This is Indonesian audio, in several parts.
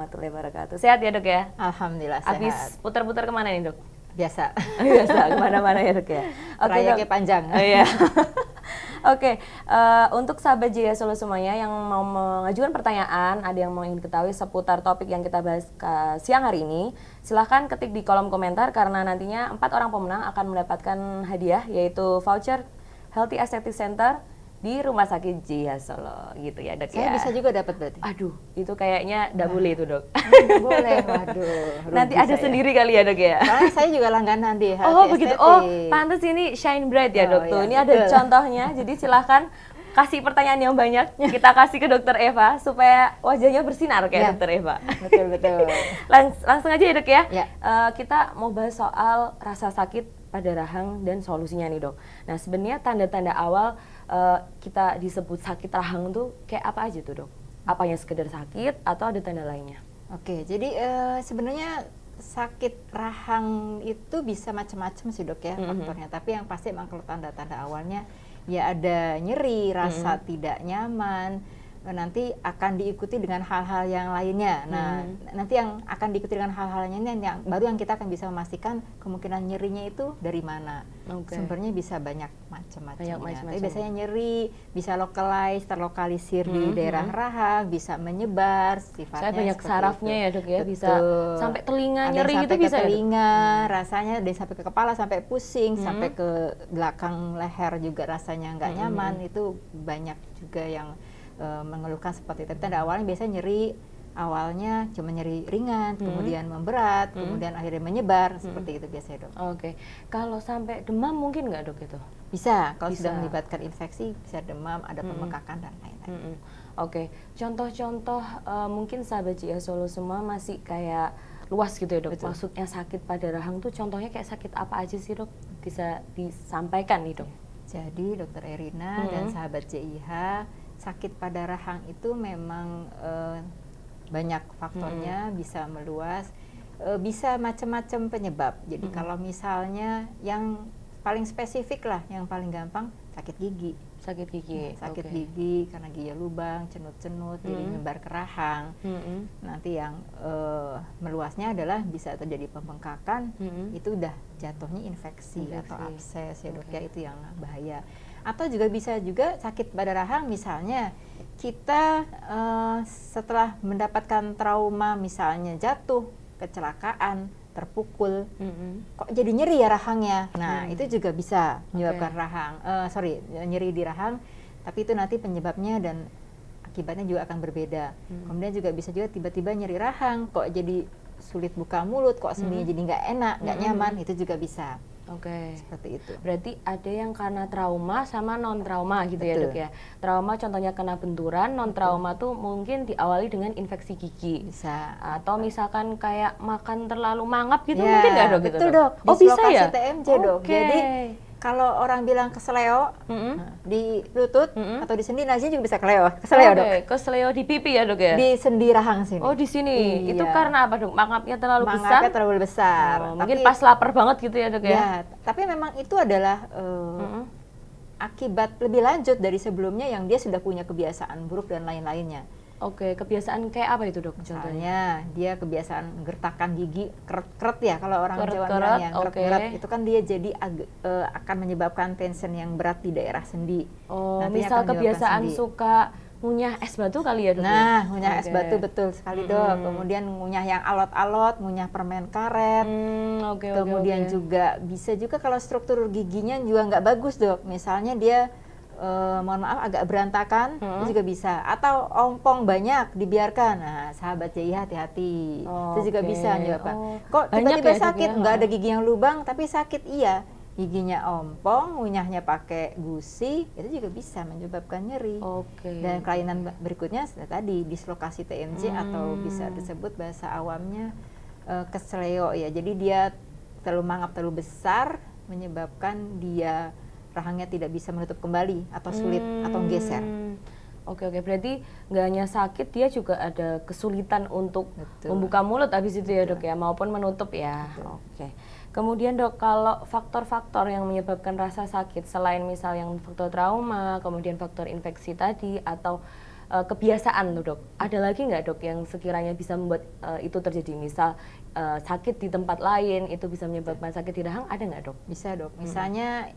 Warahmatullahi wabarakatuh. Sehat ya dok ya? Alhamdulillah sehat. Habis putar-putar kemana nih dok? Biasa. Biasa, kemana-mana ya dok ya? Trayeknya panjang. Iya. Oke, untuk sahabat Jaya Solo semuanya yang mau mengajukan pertanyaan, ada yang mau ingin ketahui seputar topik yang kita bahas siang hari ini, silahkan ketik di kolom komentar karena nantinya 4 orang pemenang akan mendapatkan hadiah yaitu voucher Healthy Aesthetic Center di Rumah Sakit Jaya Solo gitu ya dok. Saya ya? bisa juga dapat berarti. Aduh, itu kayaknya nggak boleh itu dok. Boleh, waduh. Nanti ada sendiri kali ya dok ya. Soalnya saya juga langganan di Oh Healthy begitu. Aesthetic. Oh pantas ini shine bright ya dok. Tuh Ya, ini ada contohnya. Jadi silahkan kasih pertanyaan yang banyak. Kita kasih ke dokter Eva supaya wajahnya bersinar kayak Ya. dokter Eva. Betul. Langsung aja ya dok ya. Ya. Kita mau bahas soal rasa sakit pada rahang dan solusinya nih dok. Nah sebenarnya tanda-tanda awal kita disebut sakit rahang tuh kayak apa aja tuh dok? Apanya sekedar sakit atau ada tanda lainnya? Oke, jadi sebenarnya sakit rahang itu bisa macam-macam sih dok ya faktornya. Tapi yang pasti emang kalau tanda-tanda awalnya ya ada nyeri, rasa tidak nyaman, nanti akan diikuti dengan hal-hal yang lainnya. Nah, nanti yang akan diikuti dengan hal-hal lainnya yang baru yang kita akan bisa memastikan kemungkinan nyerinya itu dari mana. Sumbernya bisa banyak macam-macam. Tapi biasanya nyeri bisa localize, terlokalisir di daerah rahang, bisa menyebar sifatnya. Saya banyak sarafnya itu. ya dok ya, Betul. bisa sampai telinga Ada nyeri yang gitu sampai bisa ke ya, telinga, rasanya dari sampai ke kepala, sampai pusing, sampai ke belakang leher juga rasanya nggak nyaman. Itu banyak juga yang mengeluhkan seperti itu. Tanda awalnya biasanya nyeri, awalnya cuma nyeri ringan, kemudian memberat, kemudian akhirnya menyebar, seperti itu biasanya dok. Oke, kalau sampai demam mungkin nggak dok itu? Bisa, kalau Bisa. sudah melibatkan infeksi, bisa demam, ada pembengkakan dan lain-lain. Oke, contoh-contoh mungkin sahabat Jaya Solo semua masih kayak luas gitu ya dok. Betul. Maksudnya sakit pada rahang tuh contohnya kayak sakit apa aja sih dok? Bisa disampaikan nih dok. Jadi dokter Erina dan sahabat JIH, sakit pada rahang itu memang banyak faktornya, bisa meluas, bisa macam-macam penyebab. Jadi kalau misalnya yang paling spesifik lah, yang paling gampang sakit gigi. Sakit gigi. Sakit oke. gigi karena giginya lubang, cenut-cenut, jadi menyebar ke rahang. Nanti yang meluasnya adalah bisa terjadi pembengkakan, itu udah jatuhnya infeksi atau abses ya dok ya, itu yang bahaya. Atau juga bisa juga sakit pada rahang, misalnya kita setelah mendapatkan trauma, misalnya jatuh, kecelakaan, terpukul, kok jadi nyeri ya rahangnya. Nah itu juga bisa menyebabkan rahang, nyeri di rahang, tapi itu nanti penyebabnya dan akibatnya juga akan berbeda. Kemudian juga bisa juga tiba-tiba nyeri rahang, kok jadi sulit buka mulut, kok sendinya jadi nggak enak, nggak nyaman, itu juga bisa. Oke. Seperti itu. Berarti ada yang karena trauma sama non trauma gitu ya Betul. dok ya. Trauma contohnya kena benturan, non trauma tuh mungkin diawali dengan infeksi gigi. Bisa. Atau misalkan kayak makan terlalu mangap gitu Ya, mungkin nggak dok? betul gitu, dok. Oh bisa Dislokasi ya? TMJ dok. Oke. Jadi kalau orang bilang kesleo di lutut atau di sendi, nasinya juga bisa kesleo dok. Oke, kesleo di pipi ya dok ya? Di sendi rahang sini. Oh di sini. Iya. Itu karena apa dok? Mangapnya terlalu besar? Mangapnya terlalu besar. Oh, mungkin pas lapar banget gitu ya dok ya? Ya, tapi memang itu adalah akibat lebih lanjut dari sebelumnya yang dia sudah punya kebiasaan buruk dan lain-lainnya. Oke, kebiasaan kayak apa itu dok? Contohnya? Misalnya dia kebiasaan gertakan gigi keret-keret ya, kalau orang Jawa Keret-keret, bilang yang keret-keret, oke. itu kan dia jadi akan menyebabkan tension yang berat di daerah sendi. Oh, Nantinya misal akan menyebabkan kebiasaan sendi. suka ngunyah es batu kali ya dok? Nah, ngunyah es Oke. batu betul sekali dok. Kemudian ngunyah yang alot-alot, ngunyah permen karet. Oke. Kemudian juga bisa juga kalau struktur giginya juga nggak bagus dok. Misalnya dia mohon maaf agak berantakan, itu juga bisa. Atau ompong banyak dibiarkan. Nah, sahabat JIH hati-hati. Itu juga Oke. bisa menyebabkan. Oh, Kok banyak tiba-tiba ya, Dok, sakit? ya? Nggak ada gigi yang lubang, tapi sakit iya. Giginya ompong, ngunyahnya pakai gusi, itu juga bisa menyebabkan nyeri. Oke. Dan kelainan berikutnya tadi dislokasi TMJ atau bisa disebut bahasa awamnya kesleo ya. Jadi dia terlalu mangap, terlalu besar, menyebabkan dia rahangnya tidak bisa menutup kembali atau sulit atau geser. Oke, berarti nggak hanya sakit, dia juga ada kesulitan untuk Betul. membuka mulut habis itu ya dok ya, maupun menutup ya. Oke. Kemudian dok, kalau faktor-faktor yang menyebabkan rasa sakit selain misal yang faktor trauma, kemudian faktor infeksi tadi, atau kebiasaan tuh dok. Ada lagi nggak dok yang sekiranya bisa membuat itu terjadi? Misal sakit di tempat lain itu bisa menyebabkan sakit di rahang, ada nggak dok? Bisa dok. Misalnya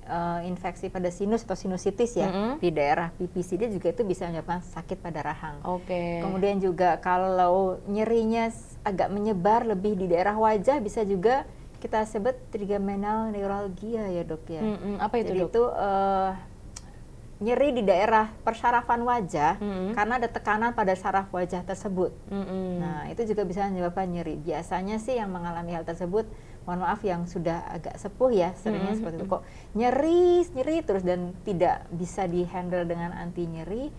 infeksi pada sinus atau sinusitis ya di daerah pipis dia juga itu bisa menyebabkan sakit pada rahang. Oke. Kemudian juga kalau nyerinya agak menyebar lebih di daerah wajah bisa juga kita sebut trigeminal neuralgia ya dok ya. Apa itu Jadi dok? itu nyeri di daerah persarafan wajah karena ada tekanan pada saraf wajah tersebut. Nah, itu juga bisa menyebabkan nyeri. Biasanya sih yang mengalami hal tersebut, mohon maaf yang sudah agak sepuh ya, seringnya seperti itu kok nyeri terus dan tidak bisa dihandle dengan anti nyeri.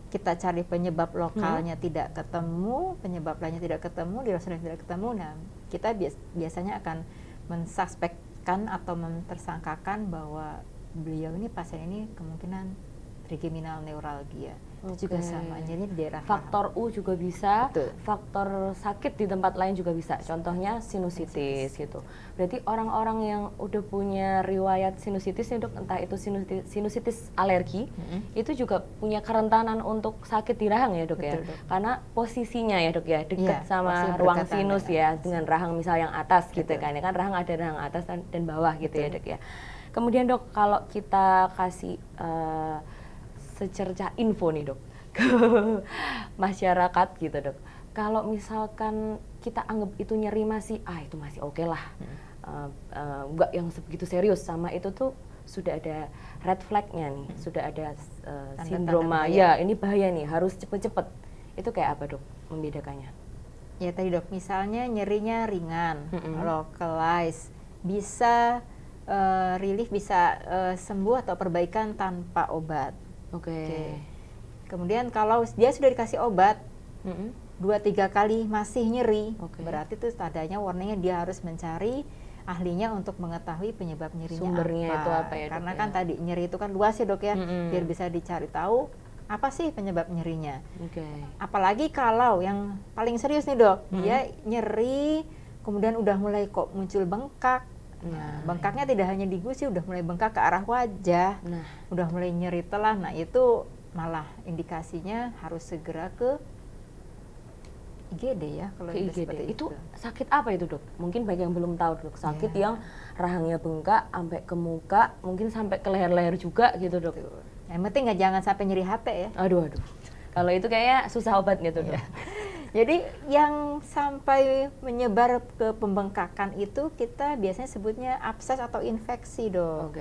Kita cari penyebab lokalnya tidak ketemu, penyebab lainnya tidak ketemu, dirasa tidak ketemu. Nah, kita biasanya akan mensuspekkan atau mentersangkakan bahwa beliau ini, pasien ini kemungkinan trigeminal neuralgia. Itu juga sama, jadi di daerah faktor U juga bisa, Betul. faktor sakit di tempat lain juga bisa. Contohnya sinusitis gitu. Berarti orang-orang yang udah punya riwayat sinusitis nih dok, entah itu sinusitis alergi, itu juga punya kerentanan untuk sakit di rahang ya dok. Betul, ya. dok. Karena posisinya ya dok ya, dekat sama posisi ruang berdekatan sinus ya, dengan rahang misal yang atas gitu Betul. kan. Ya kan rahang ada rahang atas dan bawah gitu ya Betul. dok ya. Kemudian dok, kalau kita kasih secercah info nih dok ke masyarakat gitu dok. Kalau misalkan kita anggap itu nyeri masih, itu masih oke lah, nggak yang sebegitu serius, sama itu tuh sudah ada red flag-nya nih, sudah ada sindroma, ya ini bahaya nih, harus cepet-cepet. Itu kayak apa dok membedakannya? Ya tadi dok, misalnya nyerinya ringan, localized, bisa relief, bisa sembuh atau perbaikan tanpa obat. Oke. Kemudian kalau dia sudah dikasih obat 2-3 kali masih nyeri, berarti itu tandanya warningnya dia harus mencari ahlinya untuk mengetahui penyebab nyerinya sumbernya apa. Itu apa ya, karena dok, kan tadi nyeri itu kan luas ya dok ya, biar bisa dicari tahu apa sih penyebab nyerinya. Apalagi kalau yang paling serius nih dok, dia nyeri kemudian udah mulai kok muncul bengkak. Nah, bengkaknya tidak hanya di gusi, udah mulai bengkak ke arah wajah, udah mulai nyeri telah. Nah, itu malah indikasinya harus segera ke IGD ya, kalau seperti itu. Sakit apa itu dok? Mungkin banyak yang belum tahu dok. Sakit yang rahangnya bengkak sampai ke muka, mungkin sampai ke leher-leher juga gitu dok. Yang penting jangan sampai nyeri hati ya. Aduh. Kalau itu kayaknya susah obat gitu dok. Jadi yang sampai menyebar ke pembengkakan itu kita biasanya sebutnya abses atau infeksi dok.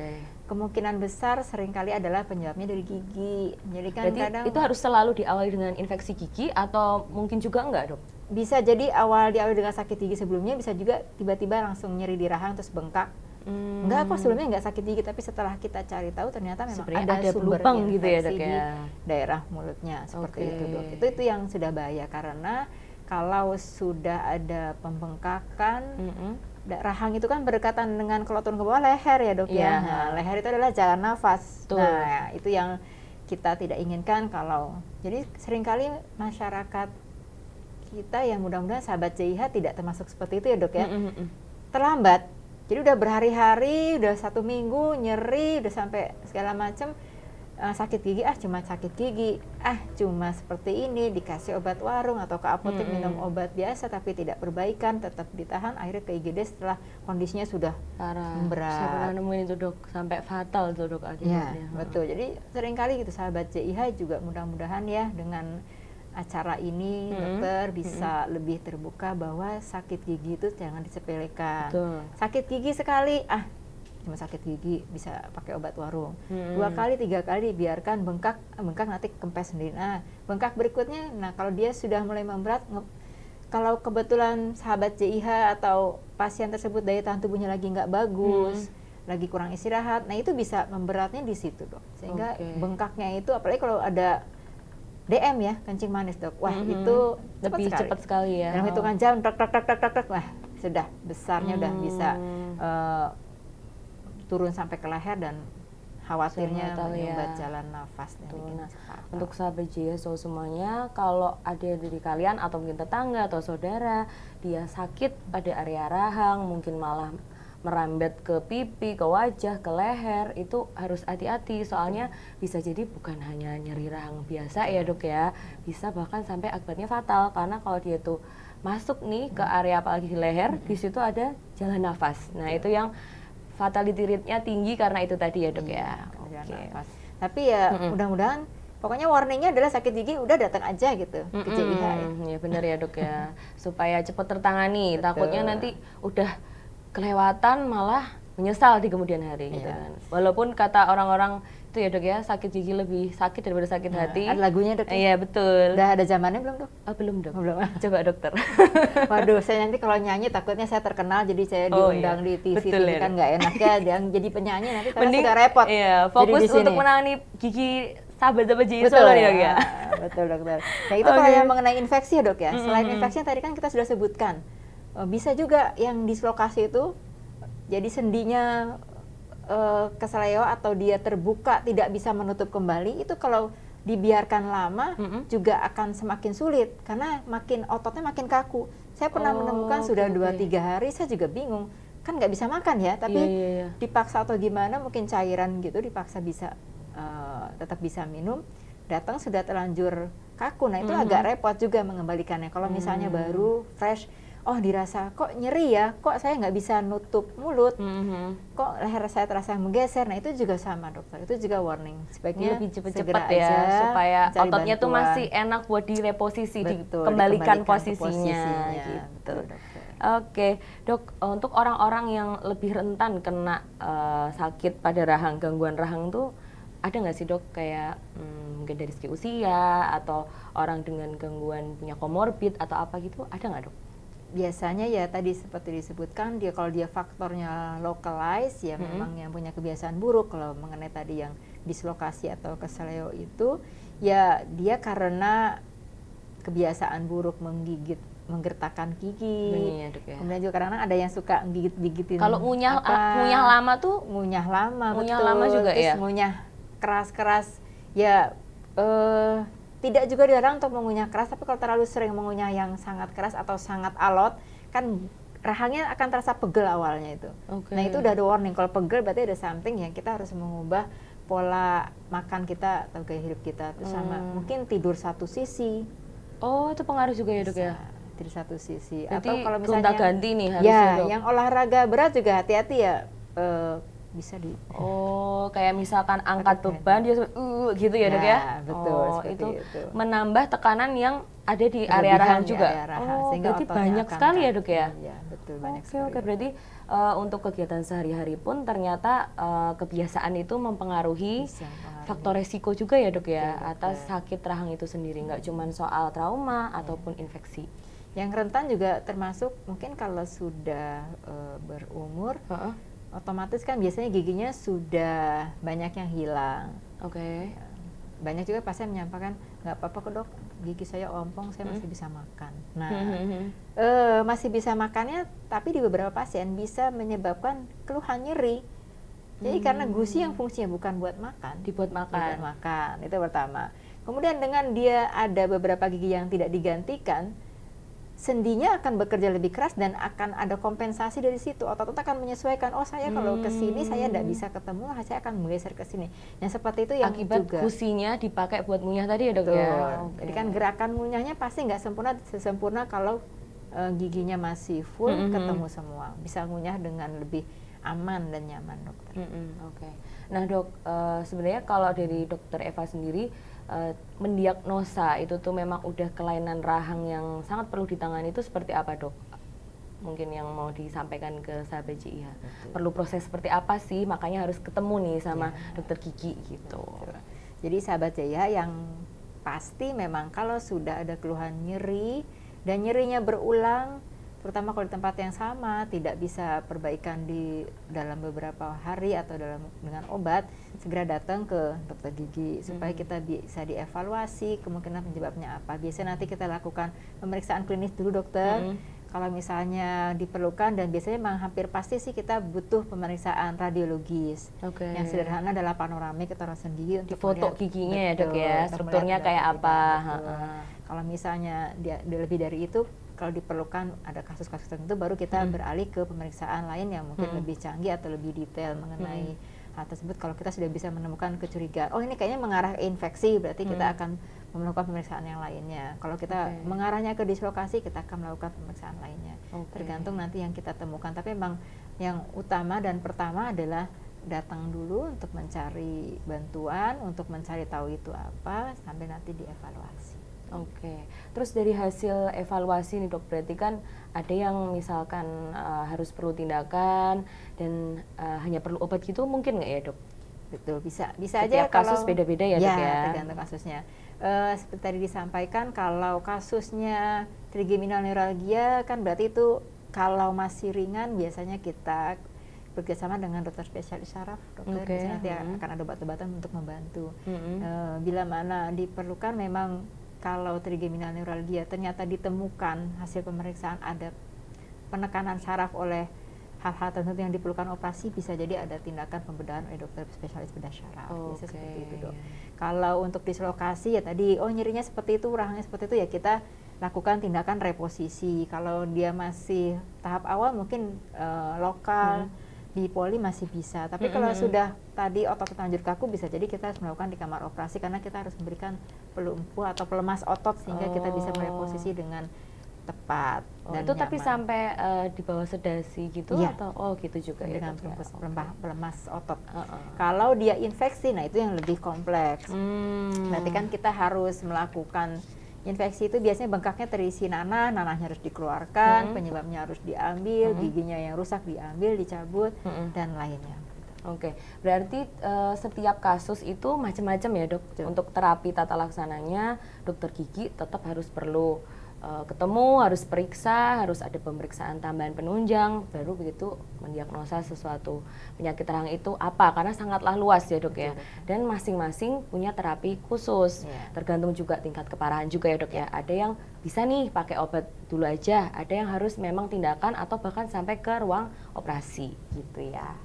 Kemungkinan besar seringkali adalah penyebabnya dari gigi. Jadi kan kadang itu harus selalu diawali dengan infeksi gigi atau mungkin juga enggak dok? Bisa jadi diawali dengan sakit gigi sebelumnya, bisa juga tiba-tiba langsung nyeri di rahang terus bengkak. Enggak kok, sebelumnya enggak sakit gigi, tapi setelah kita cari tahu ternyata memang ada sumber lubang gitu ya dok di daerah mulutnya seperti itu dok. Itu yang sudah bahaya, karena kalau sudah ada pembengkakan, rahang itu kan berdekatan dengan kelotun ke bawah leher ya dok ya. Nah, leher itu adalah jalan nafas. Nah, itu yang kita tidak inginkan. Jadi seringkali masyarakat kita yang mudah-mudahan sahabat JIH tidak termasuk seperti itu ya dok ya. Terlambat. Jadi udah berhari-hari, udah 1 minggu nyeri, udah sampai segala macam, sakit gigi, cuma sakit gigi, cuma seperti ini, dikasih obat warung atau ke apotek minum obat biasa tapi tidak perbaikan, tetap ditahan, akhirnya ke IGD setelah kondisinya sudah berat. Saya pernah nemuin itu dok, sampai fatal tuh dok akibatnya. Ya, betul. Jadi seringkali gitu sahabat JIH juga mudah-mudahan ya dengan acara ini dokter bisa lebih terbuka bahwa sakit gigi itu jangan disepelekan. Sakit gigi sekali, cuma sakit gigi bisa pakai obat warung. 2 kali 3 kali dibiarkan bengkak nanti kempes sendiri. Bengkak berikutnya, kalau dia sudah mulai memberat, kalau kebetulan sahabat JIH atau pasien tersebut daya tahan tubuhnya lagi nggak bagus, lagi kurang istirahat, itu bisa memberatnya di situ dok. Sehingga bengkaknya itu, apalagi kalau ada DM ya, kencing manis dok, itu lebih cepat sekali ya. Dalam hitungan jam, wah sudah besarnya udah bisa turun sampai ke leher dan khawatirnya menyumbat jalan nafas. Untuk sahabat JIH semuanya, kalau ada dari kalian atau mungkin tetangga atau saudara dia sakit pada area rahang, mungkin malah merambat ke pipi, ke wajah, ke leher, itu harus hati-hati soalnya bisa jadi bukan hanya nyeri rahang biasa ya dok ya, bisa bahkan sampai akibatnya fatal karena kalau dia tuh masuk nih ke area apalagi di leher, di situ ada jalan nafas. Nah itu yang fatality rate-nya tinggi karena itu tadi ya dok ya. Oke. Tapi ya mudah-mudahan pokoknya warningnya adalah sakit gigi udah datang aja gitu ke JIH ya. Ya benar ya dok ya, supaya cepat tertangani. Betul. Takutnya nanti udah kelewatan malah menyesal di kemudian hari gitu kan. Walaupun kata orang-orang itu ya dok ya, sakit gigi lebih sakit daripada sakit hati. Ada lagunya dok? Iya betul. Udah ada zamannya belum dok? Oh, belum dok. Belum. Coba dokter. Waduh, saya nanti kalau nyanyi takutnya saya terkenal jadi saya diundang di TV, betul, TV ya, kan nggak enak ya, dia jadi penyanyi nanti mending sudah repot. Iya, fokus untuk menangani gigi sahabat-sahabat gigi solo ya dok ya. Betul dokter. Nah itu kalau yang mengenai infeksi ya dok ya. Selain infeksi yang tadi kan kita sudah sebutkan, bisa juga yang dislokasi itu jadi sendinya kesleo atau dia terbuka tidak bisa menutup kembali, itu kalau dibiarkan lama juga akan semakin sulit karena ototnya makin kaku. Saya pernah menemukan sudah 2-3 hari saya juga bingung, kan nggak bisa makan ya, tapi dipaksa atau gimana mungkin cairan gitu dipaksa bisa tetap bisa minum, datang sudah terlanjur kaku. Nah itu agak repot juga mengembalikannya. Kalau misalnya baru fresh, oh dirasa kok nyeri ya, kok saya nggak bisa nutup mulut, kok leher saya terasa menggeser. Nah itu juga sama dokter, itu juga warning. Sebaiknya lebih cepat-cepat ya, supaya ototnya tuh masih enak buat direposisi, dikembalikan posisinya gitu. Oke dok, untuk orang-orang yang lebih rentan kena sakit pada rahang, gangguan rahang tuh ada nggak sih dok, kayak mungkin dari segi usia atau orang dengan gangguan punya komorbid atau apa gitu, ada nggak dok? Biasanya ya tadi seperti disebutkan, kalau dia faktornya localized ya memang yang punya kebiasaan buruk. Kalau mengenai tadi yang dislokasi atau kesleo itu ya dia karena kebiasaan buruk menggigit, menggertakkan gigi. Ya, dok, ya. Kemudian juga kadang ada yang suka gigit-gigitin. Kalau ngunyah lama tuh, ngunyah lama juga terus ya. Ngunyah keras-keras ya. Tidak juga dilarang untuk mengunyah keras, tapi kalau terlalu sering mengunyah yang sangat keras atau sangat alot, kan rahangnya akan terasa pegel awalnya itu. Nah itu udah ada warning, kalau pegel berarti ada something yang kita harus mengubah pola makan kita atau gaya hidup kita. Terus sama mungkin tidur satu sisi. Oh itu pengaruh juga ya dok ya? Tidur satu sisi. Berarti atau kalau misalnya ganti nih harusnya ya, dok. yang olahraga berat juga hati-hati ya. Bisa kayak misalkan angkat beban dia gitu ya dok ya? Betul, itu menambah tekanan yang ada di area rahang juga. Berarti banyak sekali ya dok ya? Iya betul, banyak sekali. Oke, berarti untuk kegiatan sehari-hari pun ternyata kebiasaan itu mempengaruhi faktor resiko juga ya dok ya, atas sakit rahang itu sendiri, nggak cuma soal trauma ataupun infeksi. Yang rentan juga termasuk mungkin kalau sudah berumur, otomatis kan biasanya giginya sudah banyak yang hilang. Banyak juga pasien menyampaikan, nggak apa-apa kok dok, gigi saya ompong, saya masih bisa makan. Nah, masih bisa makannya, tapi di beberapa pasien bisa menyebabkan keluhan nyeri. Jadi karena gusi yang fungsinya bukan buat makan, dibuat makan. Itu pertama. Kemudian dengan dia ada beberapa gigi yang tidak digantikan, sendinya akan bekerja lebih keras dan akan ada kompensasi dari situ. Otot akan menyesuaikan, oh saya kalau ke sini saya tidak bisa ketemu, saya akan menggeser ke sini. Yang seperti itu yang akibat juga gusinya dipakai buat ngunyah tadi ya dok ya. Jadi kan gerakan ngunyahnya pasti nggak sempurna kalau giginya masih full ketemu semua. Bisa ngunyah dengan lebih aman dan nyaman dokter. Nah dok, sebenarnya kalau dari dokter Eva sendiri mendiagnosa itu tuh memang udah kelainan rahang yang sangat perlu ditangani, itu seperti apa dok? Mungkin yang mau disampaikan ke sahabat JIH. Perlu proses seperti apa sih? Makanya harus ketemu nih sama dokter gigi gitu. Jadi sahabat JIH yang pasti memang kalau sudah ada keluhan nyeri dan nyerinya berulang, terutama kalau di tempat yang sama, tidak bisa perbaikan di dalam beberapa hari atau dengan obat, segera datang ke dokter gigi supaya kita bisa dievaluasi kemungkinan penyebabnya apa. Biasanya nanti kita lakukan pemeriksaan klinis dulu dokter. Kalau misalnya diperlukan, dan biasanya memang hampir pasti sih kita butuh pemeriksaan radiologis. Yang sederhana adalah panoramik atau ronsen gigi untuk foto giginya ya dok ya, strukturnya kayak apa. Kalau misalnya dia lebih dari itu, kalau diperlukan ada kasus-kasus tertentu baru kita beralih ke pemeriksaan lain yang mungkin lebih canggih atau lebih detail mengenai hal tersebut. Kalau kita sudah bisa menemukan kecurigaan, oh ini kayaknya mengarah ke infeksi, berarti kita akan melakukan pemeriksaan yang lainnya. Kalau kita mengarahnya ke dislokasi, kita akan melakukan pemeriksaan lainnya. Tergantung nanti yang kita temukan. Tapi memang yang utama dan pertama adalah datang dulu untuk mencari bantuan, untuk mencari tahu itu apa, sampai nanti dievaluasi. Oke, terus dari hasil evaluasi nih dok, berarti kan ada yang misalkan harus perlu tindakan dan hanya perlu obat gitu, mungkin nggak ya dok? Betul, bisa Setiap aja kasus beda-beda ya dok ya? Tergantung kasusnya. Seperti tadi disampaikan, kalau kasusnya trigeminal neuralgia kan berarti itu kalau masih ringan biasanya kita bekerjasama dengan dokter spesialis saraf, dokter biasanya nanti akan ada obat-obatan untuk membantu. Bila mana diperlukan memang kalau trigeminal neuralgia ternyata ditemukan hasil pemeriksaan ada penekanan saraf oleh hal-hal tertentu yang diperlukan operasi, bisa jadi ada tindakan pembedahan oleh dokter spesialis bedah syaraf. Biasanya seperti itu dok. Kalau untuk dislokasi ya tadi, nyerinya seperti itu, rahangnya seperti itu ya kita lakukan tindakan reposisi. Kalau dia masih tahap awal mungkin lokal, di poli masih bisa. Tapi kalau sudah tadi otot terlanjur kaku, bisa jadi kita harus melakukan di kamar operasi karena kita harus memberikan pelumpuh atau pelemas otot sehingga kita bisa mereposisi dengan tepat dan itu nyaman. Tapi sampai di bawah sedasi gitu atau gitu juga dengan ya? pelemas otot. Kalau dia infeksi, nah itu yang lebih kompleks. Berarti kan kita harus melakukan infeksi itu biasanya bengkaknya terisi nanahnya harus dikeluarkan, penyebabnya harus diambil, giginya yang rusak diambil, dicabut, dan lainnya. Oke, berarti setiap kasus itu macam-macam ya dok. Untuk terapi tata laksananya, dokter gigi tetap harus perlu ketemu, harus periksa, harus ada pemeriksaan tambahan penunjang, baru begitu mendiagnosa sesuatu penyakit rahang itu apa, karena sangatlah luas ya dok ya. Dan masing-masing punya terapi khusus, tergantung juga tingkat keparahan juga ya dok ya. Ada yang bisa nih pakai obat dulu aja, ada yang harus memang tindakan atau bahkan sampai ke ruang operasi gitu ya.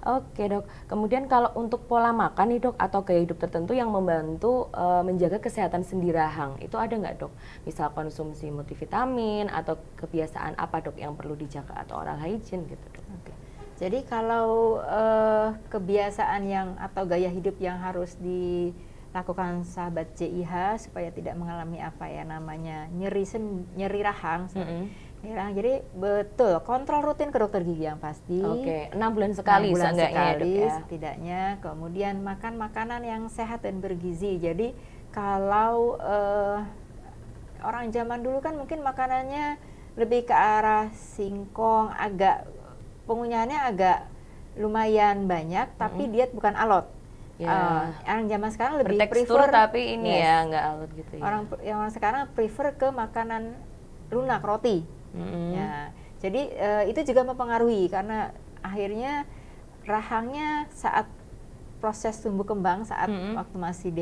Oke dok, kemudian kalau untuk pola makan nih dok atau gaya hidup tertentu yang membantu menjaga kesehatan sendi rahang, itu ada nggak dok? Misal konsumsi multivitamin atau kebiasaan apa dok yang perlu dijaga atau oral hygiene gitu dok? Oke. Jadi kalau kebiasaan yang atau gaya hidup yang harus dilakukan sahabat JIH supaya tidak mengalami apa ya namanya nyeri rahang. Jadi betul kontrol rutin ke dokter gigi yang pasti. Oke, 6 bulan sekali setidaknya. Kemudian makan makanan yang sehat dan bergizi. Jadi kalau orang zaman dulu kan mungkin makanannya lebih ke arah singkong, agak pengunyahannya agak lumayan banyak, tapi diet bukan alot. Orang zaman sekarang lebih bertekstur prefer, tapi ini ya nggak alot gitu ya. Orang sekarang prefer ke makanan lunak, roti. Ya, jadi itu juga mempengaruhi karena akhirnya rahangnya saat proses tumbuh kembang saat waktu masih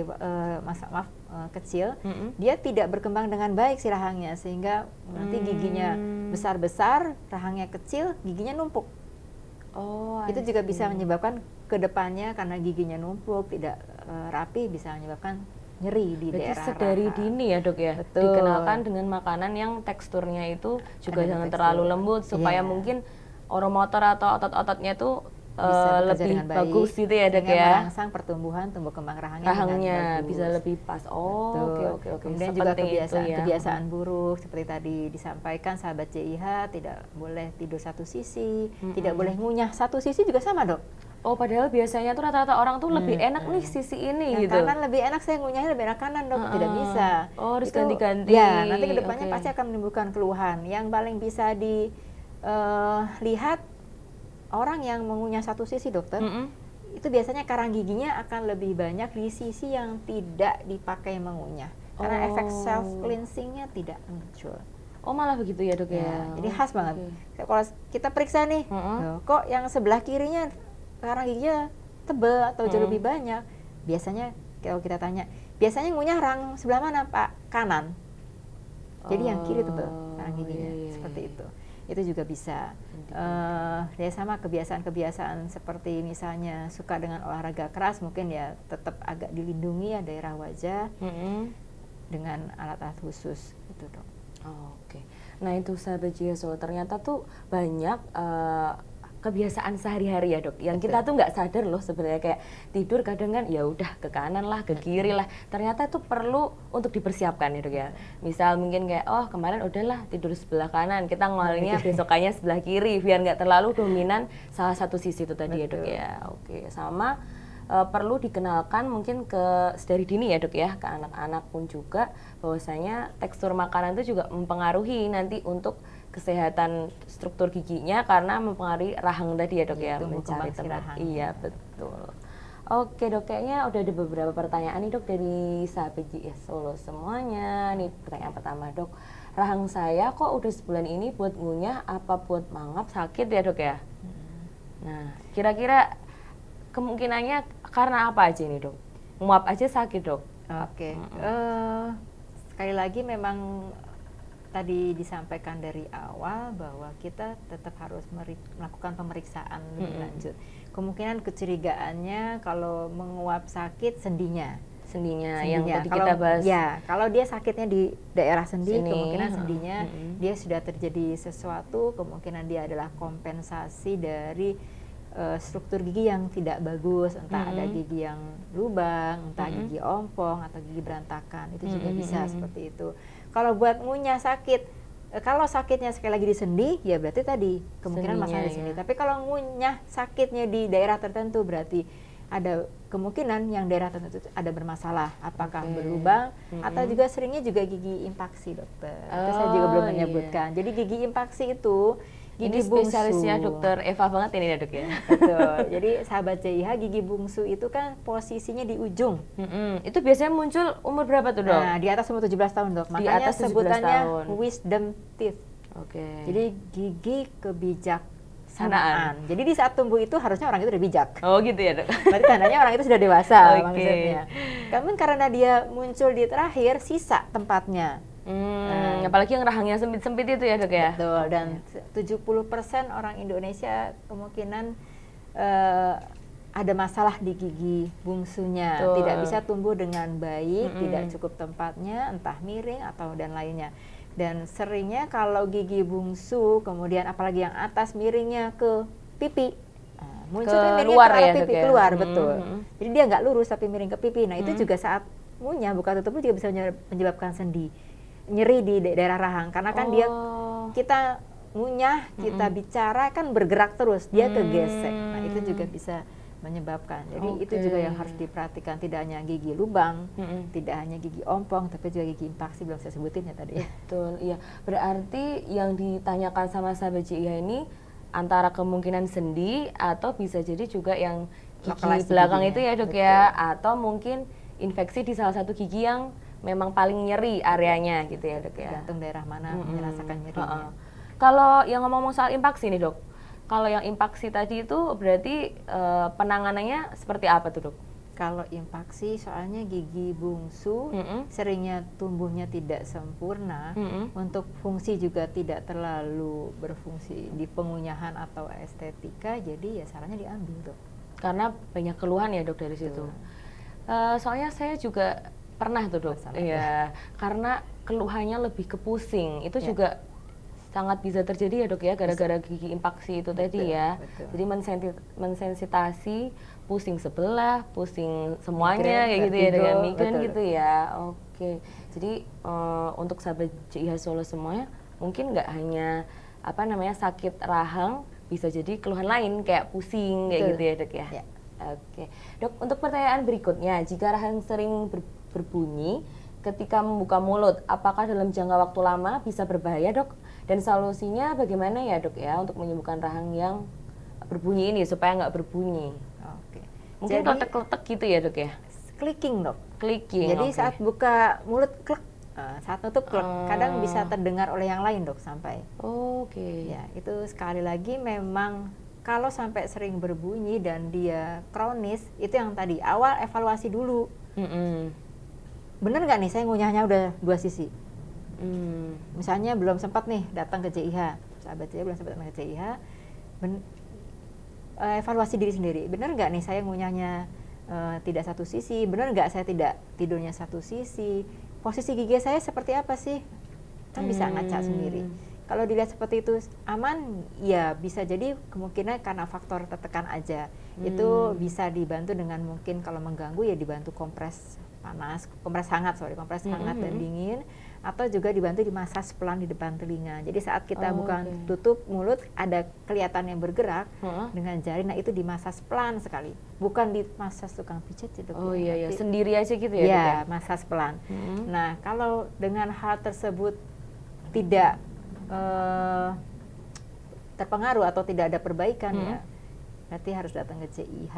kecil, dia tidak berkembang dengan baik si rahangnya sehingga nanti giginya besar-besar, rahangnya kecil, giginya numpuk. Itu juga bisa menyebabkan kedepannya karena giginya numpuk tidak rapi bisa menyebabkan nyeri di daerah sedari rahang. dini ya dok ya. Betul. Dikenalkan dengan makanan yang teksturnya itu juga jangan terlalu lembut supaya mungkin oromotor atau otot-ototnya itu lebih bagus gitu ya dok ya. Merangsang pertumbuhan tumbuh kembang rahangnya bisa lebih pas. Oke. Kemudian juga kebiasaan buruk seperti tadi disampaikan sahabat JIH, tidak boleh tidur satu sisi, tidak boleh ngunyah satu sisi juga sama dok. Padahal biasanya tuh rata-rata orang tuh lebih enak nih sisi ini gitu. Kanan lebih enak, saya ngunyahnya lebih enak kanan dok, tidak bisa. Harus ganti-ganti. Ya, nanti kedepannya pasti akan menimbulkan keluhan. Yang paling bisa dilihat orang yang mengunyah satu sisi dokter, itu biasanya karang giginya akan lebih banyak di sisi yang tidak dipakai mengunyah. Karena efek self cleansingnya tidak muncul. Malah begitu ya dok ya. Jadi khas banget. Kalau kita periksa nih, kok yang sebelah kirinya karang giginya tebal atau jauh lebih banyak. Biasanya kalau kita tanya, biasanya ngunyah rahang sebelah mana Pak? Kanan. Jadi yang kiri tebal karang giginya, seperti itu. Itu juga bisa. Ya sama kebiasaan-kebiasaan seperti misalnya suka dengan olahraga keras, mungkin ya tetap agak dilindungi ya daerah wajah dengan alat-alat khusus gitu dok. Oke. Nah itu sahabat JSO, ternyata tuh banyak kebiasaan sehari-hari ya dok, yang kita tuh nggak sadar loh sebenarnya, kayak tidur kadang kan ya udah ke kanan lah, ke kiri lah, ternyata itu perlu untuk dipersiapkan ya dok ya. Misal mungkin kayak oh kemarin udahlah tidur sebelah kanan, kita ngolnya besokannya sebelah kiri biar nggak terlalu dominan salah satu sisi itu tadi ya dok ya. Oke, sama perlu dikenalkan mungkin dari dini ya dok ya, ke anak-anak pun juga bahwasanya tekstur makanan itu juga mempengaruhi nanti untuk kesehatan struktur giginya karena mempengaruhi rahang tadi ya dok ya, mencari tempat. Iya betul. Oke dok, kayaknya udah ada beberapa pertanyaan nih dok dari sahabat JS Solo semuanya. Nih pertanyaan pertama dok, rahang saya kok udah sebulan ini buat ngunyah apa buat mangap sakit ya dok ya? Nah kira-kira kemungkinannya karena apa aja nih dok? Nguap aja sakit dok? Oke. Sekali lagi memang tadi disampaikan dari awal bahwa kita tetap harus melakukan pemeriksaan lebih lanjut. Kemungkinan kecurigaannya kalau menguap sakit sendinya yang tadi kita bahas. Ya, kalau dia sakitnya di daerah sendi, kemungkinan sendinya dia sudah terjadi sesuatu, kemungkinan dia adalah kompensasi dari struktur gigi yang tidak bagus, entah ada gigi yang lubang, entah gigi ompong atau gigi berantakan, itu juga bisa seperti itu. Kalau buat ngunyah sakit, kalau sakitnya sekali lagi di sendi, ya berarti tadi kemungkinan masalah di sendi. Tapi kalau ngunyah sakitnya di daerah tertentu, berarti ada kemungkinan yang daerah tertentu ada bermasalah, apakah berlubang atau juga seringnya juga gigi impaksi dokter. Itu saya juga belum menyebutkan. Jadi gigi impaksi itu gigi bungsu. Spesialisnya dokter Eva banget ini ya dok ya. Betul. Jadi sahabat CIH, gigi bungsu itu kan posisinya di ujung. Itu biasanya muncul umur berapa tuh dok? Nah, di atas umur 17 tahun dok. Makanya sebutannya wisdom teeth. Jadi gigi kebijaksanaan. Jadi di saat tumbuh itu harusnya orang itu udah bijak. Oh gitu ya dok. Berarti tandanya orang itu sudah dewasa maksudnya. Namun karena dia muncul di terakhir, sisa tempatnya. Apalagi yang rahangnya sempit-sempit itu ya dok ya. Betul, dan 70% orang Indonesia kemungkinan ada masalah di gigi bungsunya. Tidak bisa tumbuh dengan baik, tidak cukup tempatnya, entah miring atau dan lainnya. Dan seringnya kalau gigi bungsu, kemudian apalagi yang atas miringnya ke pipi, muncul miringnya ke arah pipi keluar, betul. Jadi dia nggak lurus tapi miring ke pipi. Nah itu juga saat ngunyah buka tutup juga bisa menyebabkan sendi, nyeri di daerah rahang, karena kan dia kita ngunyah, kita bicara kan bergerak terus, dia kegesek. Nah itu juga bisa menyebabkan. Jadi itu juga yang harus diperhatikan, tidak hanya gigi lubang, tidak hanya gigi ompong, tapi juga gigi impaksi, belum saya sebutin ya tadi. Betul, iya. Berarti yang ditanyakan sama sahabat JIH ini antara kemungkinan sendi atau bisa jadi juga yang gigi belakang itu ya dok ya, atau mungkin infeksi di salah satu gigi yang memang paling nyeri areanya gitu ya dok ya. Tergantung daerah mana merasakan nyerinya. Kalau yang ngomong soal impaksi nih dok, kalau yang impaksi tadi itu berarti penanganannya seperti apa tuh dok? Kalau impaksi soalnya gigi bungsu seringnya tumbuhnya tidak sempurna, untuk fungsi juga tidak terlalu berfungsi di pengunyahan atau estetika, jadi ya sarannya diambil dok. Karena banyak keluhan ya dok dari situ. Soalnya saya juga pernah tuh dok, ya karena keluhannya lebih ke pusing, itu juga sangat bisa terjadi ya dok ya, gara-gara gigi impaksi itu tadi ya. Jadi mensensitasi, pusing sebelah, pusing semuanya kayak gitu ya, dengan migrain gitu ya. Oke, jadi untuk sahabat JIH Solo semuanya, mungkin nggak hanya sakit rahang, bisa jadi keluhan lain kayak pusing kayak gitu ya dok ya. Oke, dok, untuk pertanyaan berikutnya, jika rahang sering berbunyi ketika membuka mulut, apakah dalam jangka waktu lama bisa berbahaya dok? Dan solusinya bagaimana ya dok ya untuk menyembuhkan rahang yang berbunyi ini supaya nggak berbunyi? Mungkin kletek-kletek gitu ya dok ya? Clicking dok. Clicking. Jadi saat buka mulut klek, saat tutup klek, kadang bisa terdengar oleh yang lain dok sampai. Ya itu sekali lagi memang kalau sampai sering berbunyi dan dia kronis, itu yang tadi awal evaluasi dulu. Bener nggak nih saya ngunyahnya udah 2 sisi? Misalnya belum sempat nih datang ke JIH, sahabat JIH belum sempat datang ke JIH, evaluasi diri sendiri, bener nggak nih saya ngunyahnya tidak satu sisi, bener nggak saya tidak tidurnya satu sisi, posisi gigi saya seperti apa sih, kan bisa ngaca sendiri. Kalau dilihat seperti itu aman, ya bisa jadi kemungkinan karena faktor tertekan aja. Itu bisa dibantu dengan mungkin kalau mengganggu ya dibantu kompres hangat dan dingin, atau juga dibantu dimasas pelan di depan telinga. Jadi saat kita tutup mulut ada kelihatan yang bergerak dengan jari, nah itu dimasas pelan sekali, bukan dimasas tukang pijat ya, Dok. Oh iya, sendiri aja gitu ya, ya, Dok, ya? masas pelan. Nah kalau dengan hal tersebut tidak terpengaruh atau tidak ada perbaikan, ya berarti harus datang ke CIH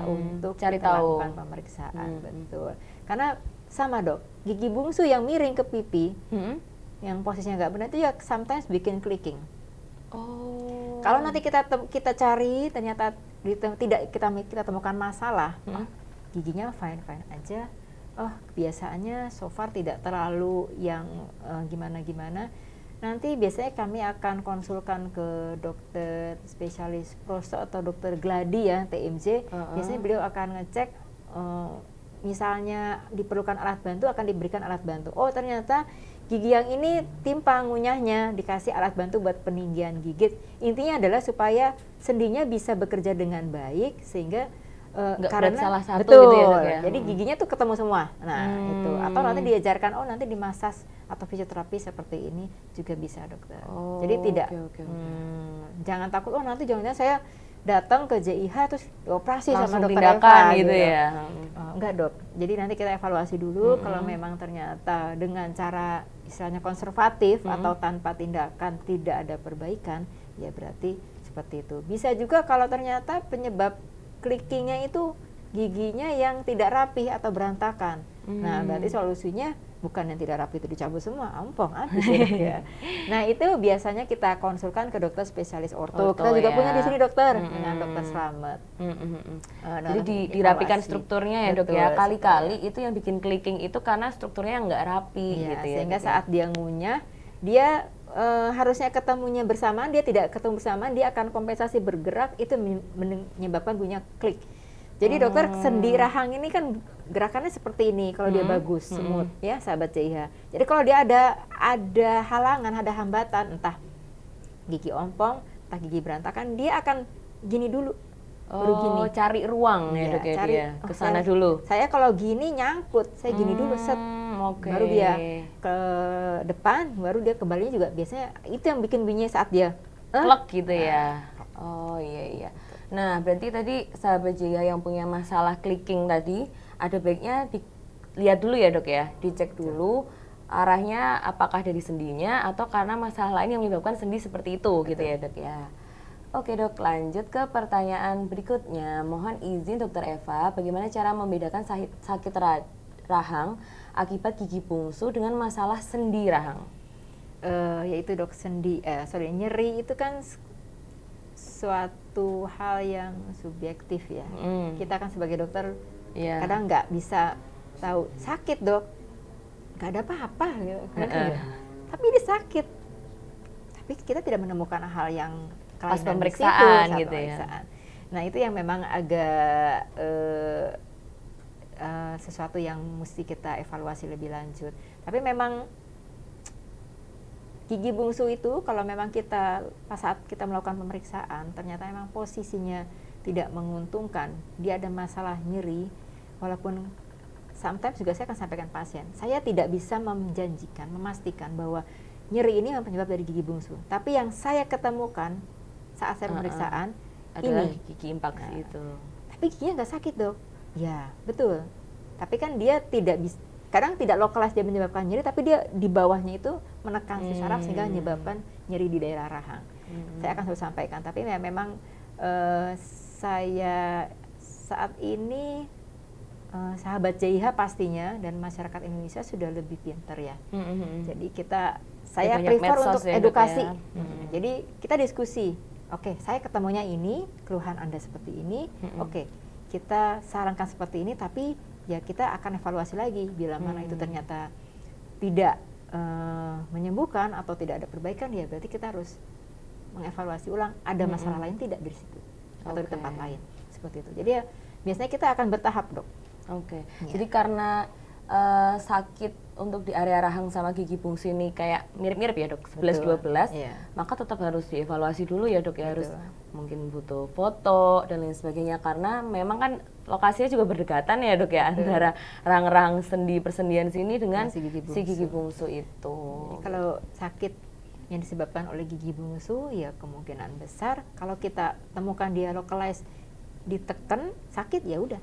untuk cari tahu, melakukan pemeriksaan. Betul, karena sama, Dok, gigi bungsu yang miring ke pipi, yang posisinya nggak benar itu ya sometimes bikin clicking. Kalau nanti kita cari ternyata tidak kita temukan masalah, giginya fine aja, kebiasaannya so far tidak terlalu yang gimana-gimana. Nanti biasanya kami akan konsulkan ke dokter spesialis prosto atau dokter gladi ya, TMJ. Biasanya beliau akan ngecek, misalnya diperlukan alat bantu, akan diberikan alat bantu. Oh ternyata gigi yang ini timpang ngunyahnya, dikasih alat bantu buat peninggian gigit. Intinya adalah supaya sendinya bisa bekerja dengan baik, sehingga karena salah satu betul, gitu ya, Dok, ya? Jadi giginya tuh ketemu semua. Nah itu, atau nanti diajarkan, nanti dimasas atau fisioterapi seperti ini juga bisa, Dokter. Jadi tidak, jangan takut, nanti jangan-jangan saya datang ke JIH terus operasi langsung sama dokter tindakan Eva gitu ya. Enggak, Dok. Jadi nanti kita evaluasi dulu, kalau memang ternyata dengan cara istilahnya konservatif atau tanpa tindakan tidak ada perbaikan, ya berarti seperti itu. Bisa juga kalau ternyata penyebab clickingnya itu giginya yang tidak rapi atau berantakan. Nah berarti solusinya bukan yang tidak rapi itu dicabut semua, ampong habis ya. Nah itu biasanya kita konsulkan ke dokter spesialis orto. Kita juga punya di sini, Dokter, dengan Dokter Slamet. Jadi dirapikan strukturnya ya, Dok, ya. Kali-kali itu yang bikin clicking itu karena strukturnya nggak rapi gitu ya. Sehingga saat dia ngunyah, dia harusnya ketemunya bersamaan, dia tidak ketemu bersamaan, dia akan kompensasi bergerak, itu menyebabkan bunyinya klik. Jadi dokter, sendi rahang ini kan gerakannya seperti ini kalau dia bagus, smooth ya, sahabat CIH. Jadi kalau dia ada halangan, ada hambatan, entah gigi ompong, entah gigi berantakan, dia akan gini dulu. Baru gini. Cari ruang ya, Dok, ya, cari ke sana dulu. Saya kalau gini nyangkut, saya gini dulu, set. Baru dia ke depan, baru dia kembalinya juga biasanya itu yang bikin bunyinya saat dia klek gitu ya. Oh iya. Nah berarti tadi sahabat JIH yang punya masalah clicking tadi, ada baiknya dilihat dulu ya, Dok, ya, dicek dulu arahnya apakah dari sendinya atau karena masalah lain yang menyebabkan sendi seperti itu. Betul. Gitu ya, Dok, ya. Oke, Dok, lanjut ke pertanyaan berikutnya. Mohon izin Dokter Eva, bagaimana cara membedakan sakit rahang akibat gigi bungsu dengan masalah sendi rahang? Yaitu, Dok, nyeri itu kan suatu hal yang subjektif ya. Kita kan sebagai dokter kadang nggak bisa tahu sakit, Dok, nggak ada apa-apa gitu. Tapi ini sakit, tapi kita tidak menemukan hal yang pas pemeriksaan gitu ya. Nah itu yang memang agak sesuatu yang mesti kita evaluasi lebih lanjut. Tapi memang gigi bungsu itu kalau memang pas saat kita melakukan pemeriksaan ternyata memang posisinya tidak menguntungkan, dia ada masalah nyeri, walaupun sometimes juga saya akan sampaikan pasien, saya tidak bisa memastikan bahwa nyeri ini memang penyebab dari gigi bungsu. Tapi yang saya ketemukan saat saya pemeriksaan adalah gigi impaksi itu. Tapi giginya nggak sakit, Dok. Ya, betul. Tapi kan dia kadang tidak lokalize dia menyebabkan nyeri, tapi dia di bawahnya itu menekan si saraf sehingga menyebabkan nyeri di daerah rahang. Saya akan selalu sampaikan, tapi memang saya saat ini sahabat JIH pastinya dan masyarakat Indonesia sudah lebih pintar ya. Jadi saya prefer untuk edukasi. Jadi kita diskusi. Oke, saya ketemunya ini, keluhan Anda seperti ini. Oke, kita sarankan seperti ini, tapi ya kita akan evaluasi lagi bila mana itu ternyata tidak menyembuhkan atau tidak ada perbaikan, ya berarti kita harus mengevaluasi ulang ada masalah lain tidak di situ atau di tempat lain seperti itu. Jadi ya biasanya kita akan bertahap, Dok. Jadi karena sakit untuk di area rahang sama gigi bungsu ini kayak mirip-mirip ya dok, 11-12, maka tetap harus dievaluasi dulu ya dok ya, harus mungkin butuh foto dan lain sebagainya, karena memang kan lokasinya juga berdekatan ya dok ya, antara rahang-rahang sendi persendian sini dengan si gigi bungsu itu. Jadi kalau sakit yang disebabkan oleh gigi bungsu ya kemungkinan besar kalau kita temukan dia localized, ditekan sakit ya udah,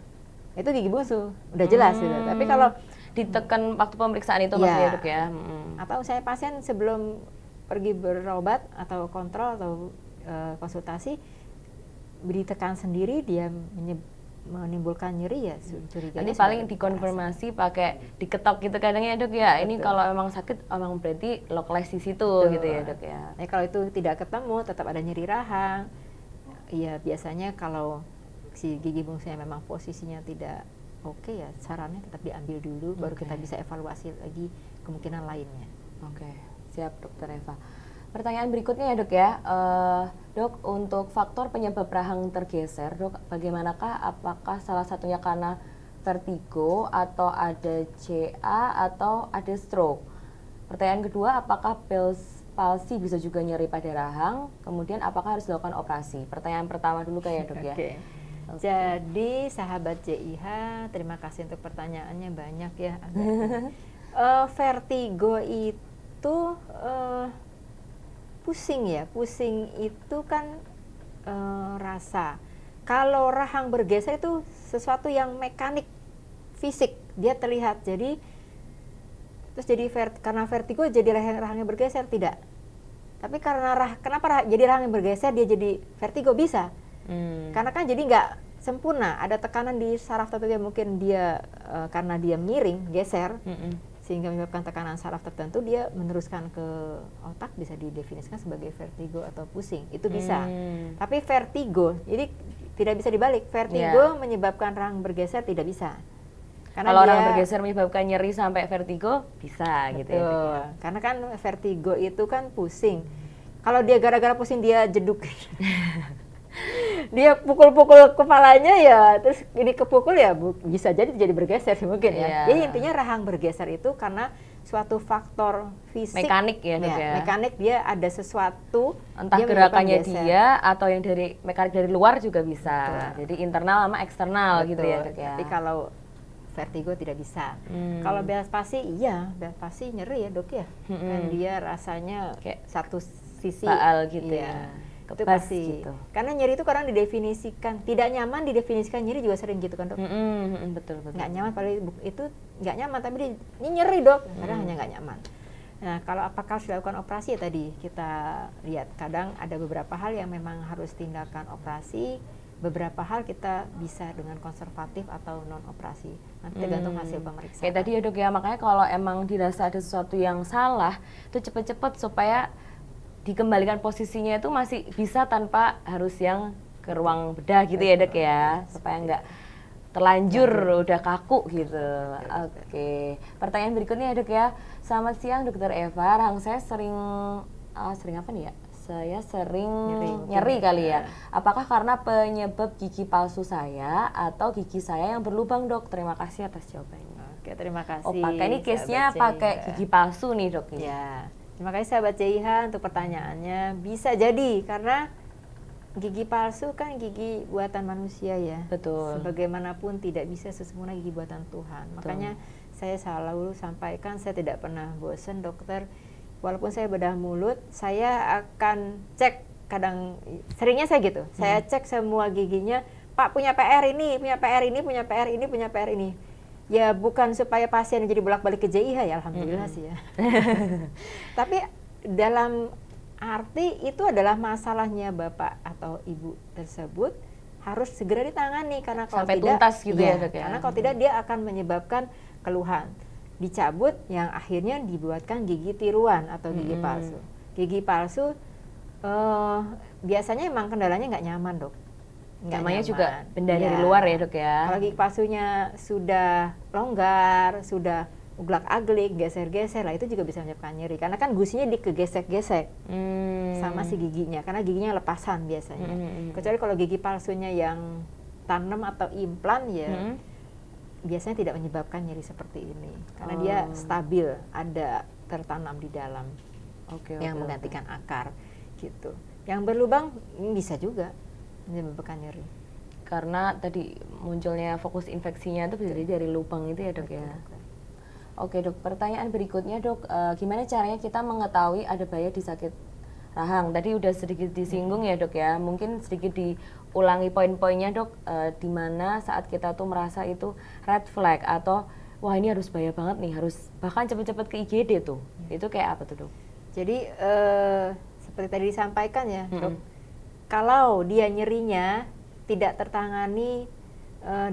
itu gigi bungsu udah jelas gitu. Tapi kalau ditekan waktu pemeriksaan itu maksudnya dok ya. Atau saya pasien sebelum pergi berobat atau kontrol atau konsultasi ditekan sendiri, dia menimbulkan nyeri ya curiga. Nanti paling dikonfirmasi pakai diketok gitu kadang ya dok ya. Ini kalau emang sakit emang berarti localized di situ gitu ya dok ya. Kalau itu tidak ketemu tetap ada nyeri rahang. Iya biasanya kalau si gigi bungsunya memang posisinya tidak oke ya sarannya tetap diambil dulu, baru kita bisa evaluasi lagi kemungkinan lainnya. Oke, siap dokter Eva. Pertanyaan berikutnya ya dok ya, dok untuk faktor penyebab rahang tergeser dok, bagaimanakah, apakah salah satunya karena vertigo atau ada CA atau ada stroke? Pertanyaan kedua, apakah Bell's palsy bisa juga nyeri pada rahang? Kemudian apakah harus dilakukan operasi? Pertanyaan pertama dulu kayak dok ya. Jadi sahabat JIH, terima kasih untuk pertanyaannya banyak ya. Vertigo itu pusing ya, pusing itu kan rasa. Kalau rahang bergeser itu sesuatu yang mekanik, fisik, dia terlihat. Jadi terus jadi karena vertigo jadi rahangnya bergeser tidak. Tapi karena kenapa jadi rahangnya bergeser dia jadi vertigo bisa? Karena kan jadi nggak sempurna, ada tekanan di saraf tertentu, mungkin dia karena dia miring, geser, sehingga menyebabkan tekanan saraf tertentu, dia meneruskan ke otak, bisa didefinisikan sebagai vertigo atau pusing, itu bisa. Tapi vertigo, jadi tidak bisa dibalik, vertigo menyebabkan rahang bergeser tidak bisa. Karena kalau orang bergeser menyebabkan nyeri sampai vertigo, bisa gitu ya. Karena kan vertigo itu kan pusing. Kalau dia gara-gara pusing dia jeduk. Dia pukul-pukul kepalanya ya, terus ini kepukul ya bisa jadi bergeser mungkin ya. Jadi intinya rahang bergeser itu karena suatu faktor fisik, mekanik ya, mekanik, dia ada sesuatu, entah gerakannya dia atau yang dari mekanik dari luar juga bisa. Jadi internal sama eksternal gitu ya dok ya. Tapi kalau vertigo tidak bisa. Kalau Bell's palsy, iya Bell's palsy nyeri ya dok ya. Dan dia rasanya kayak satu sisi baal gitu ya. Itu pasti gitu. Karena nyeri itu kadang didefinisikan tidak nyaman, didefinisikan nyeri juga sering gitu kan dok. Betul. Nggak nyaman, paling itu nggak nyaman tapi ini nyeri dok, kadang hanya nggak nyaman. Nah kalau apakah harus dilakukan operasi ya tadi kita lihat, kadang ada beberapa hal yang memang harus tindakan operasi, beberapa hal kita bisa dengan konservatif atau non operasi, nanti tergantung hasil pemeriksaan. Kayak tadi ya dok ya, makanya kalau emang dirasa ada sesuatu yang salah itu cepet-cepet supaya dikembalikan posisinya itu masih bisa tanpa harus yang ke ruang bedah gitu ya dok ya, supaya nggak terlanjur udah kaku gitu. Oke. Pertanyaan berikutnya ya dok ya, selamat siang dokter Eva, rahang saya sering apa nih ya? Saya sering nyeri kali ya. Apakah karena penyebab gigi palsu saya atau gigi saya yang berlubang dok? Terima kasih atas jawabannya. Oke, terima kasih. Oh pakai ini case-nya pakai gigi palsu nih dok ya. Terima kasih sahabat JIH untuk pertanyaannya. Bisa jadi karena gigi palsu kan gigi buatan manusia ya. Betul. Sebagaimanapun tidak bisa sesempurna gigi buatan Tuhan. Makanya saya selalu sampaikan, saya tidak pernah bosan dokter. Walaupun saya bedah mulut, saya akan cek, kadang seringnya saya gitu. Saya cek semua giginya, Pak punya PR ini, punya PR ini, punya PR ini, punya PR ini. Ya bukan supaya pasien jadi bolak-balik ke JIH ya, alhamdulillah sih ya. Tapi dalam arti itu adalah masalahnya bapak atau ibu tersebut harus segera ditangani, karena kalau sampai tidak tuntas gitu ya dok ya. Karena kalau tidak dia akan menyebabkan keluhan, dicabut yang akhirnya dibuatkan gigi tiruan atau gigi palsu. Gigi palsu biasanya emang kendalanya nggak nyaman dok. Namanya juga benda dari luar ya dok ya. Kalau gigi palsunya sudah longgar, sudah uglak-aglik, geser-geser lah, itu juga bisa menyebabkan nyeri. Karena kan gusinya dikegesek-gesek sama si giginya, karena giginya lepasan biasanya. Kecuali kalau gigi palsunya yang tanam atau implan ya, biasanya tidak menyebabkan nyeri seperti ini karena dia stabil, ada tertanam di dalam yang menggantikan akar gitu. Yang berlubang bisa juga menyebabkan nyeri. Karena tadi munculnya fokus infeksinya itu bisa jadi dari lubang itu ya dok ya. Oke dok, pertanyaan berikutnya dok, gimana caranya kita mengetahui ada bahaya di sakit rahang? Tadi udah sedikit disinggung ya dok ya, mungkin sedikit diulangi poin-poinnya dok, di mana saat kita tuh merasa itu red flag atau wah ini harus bahaya banget nih, harus bahkan cepet-cepet ke IGD tuh, itu kayak apa tuh dok? Jadi seperti tadi disampaikan ya dok, kalau dia nyerinya tidak tertangani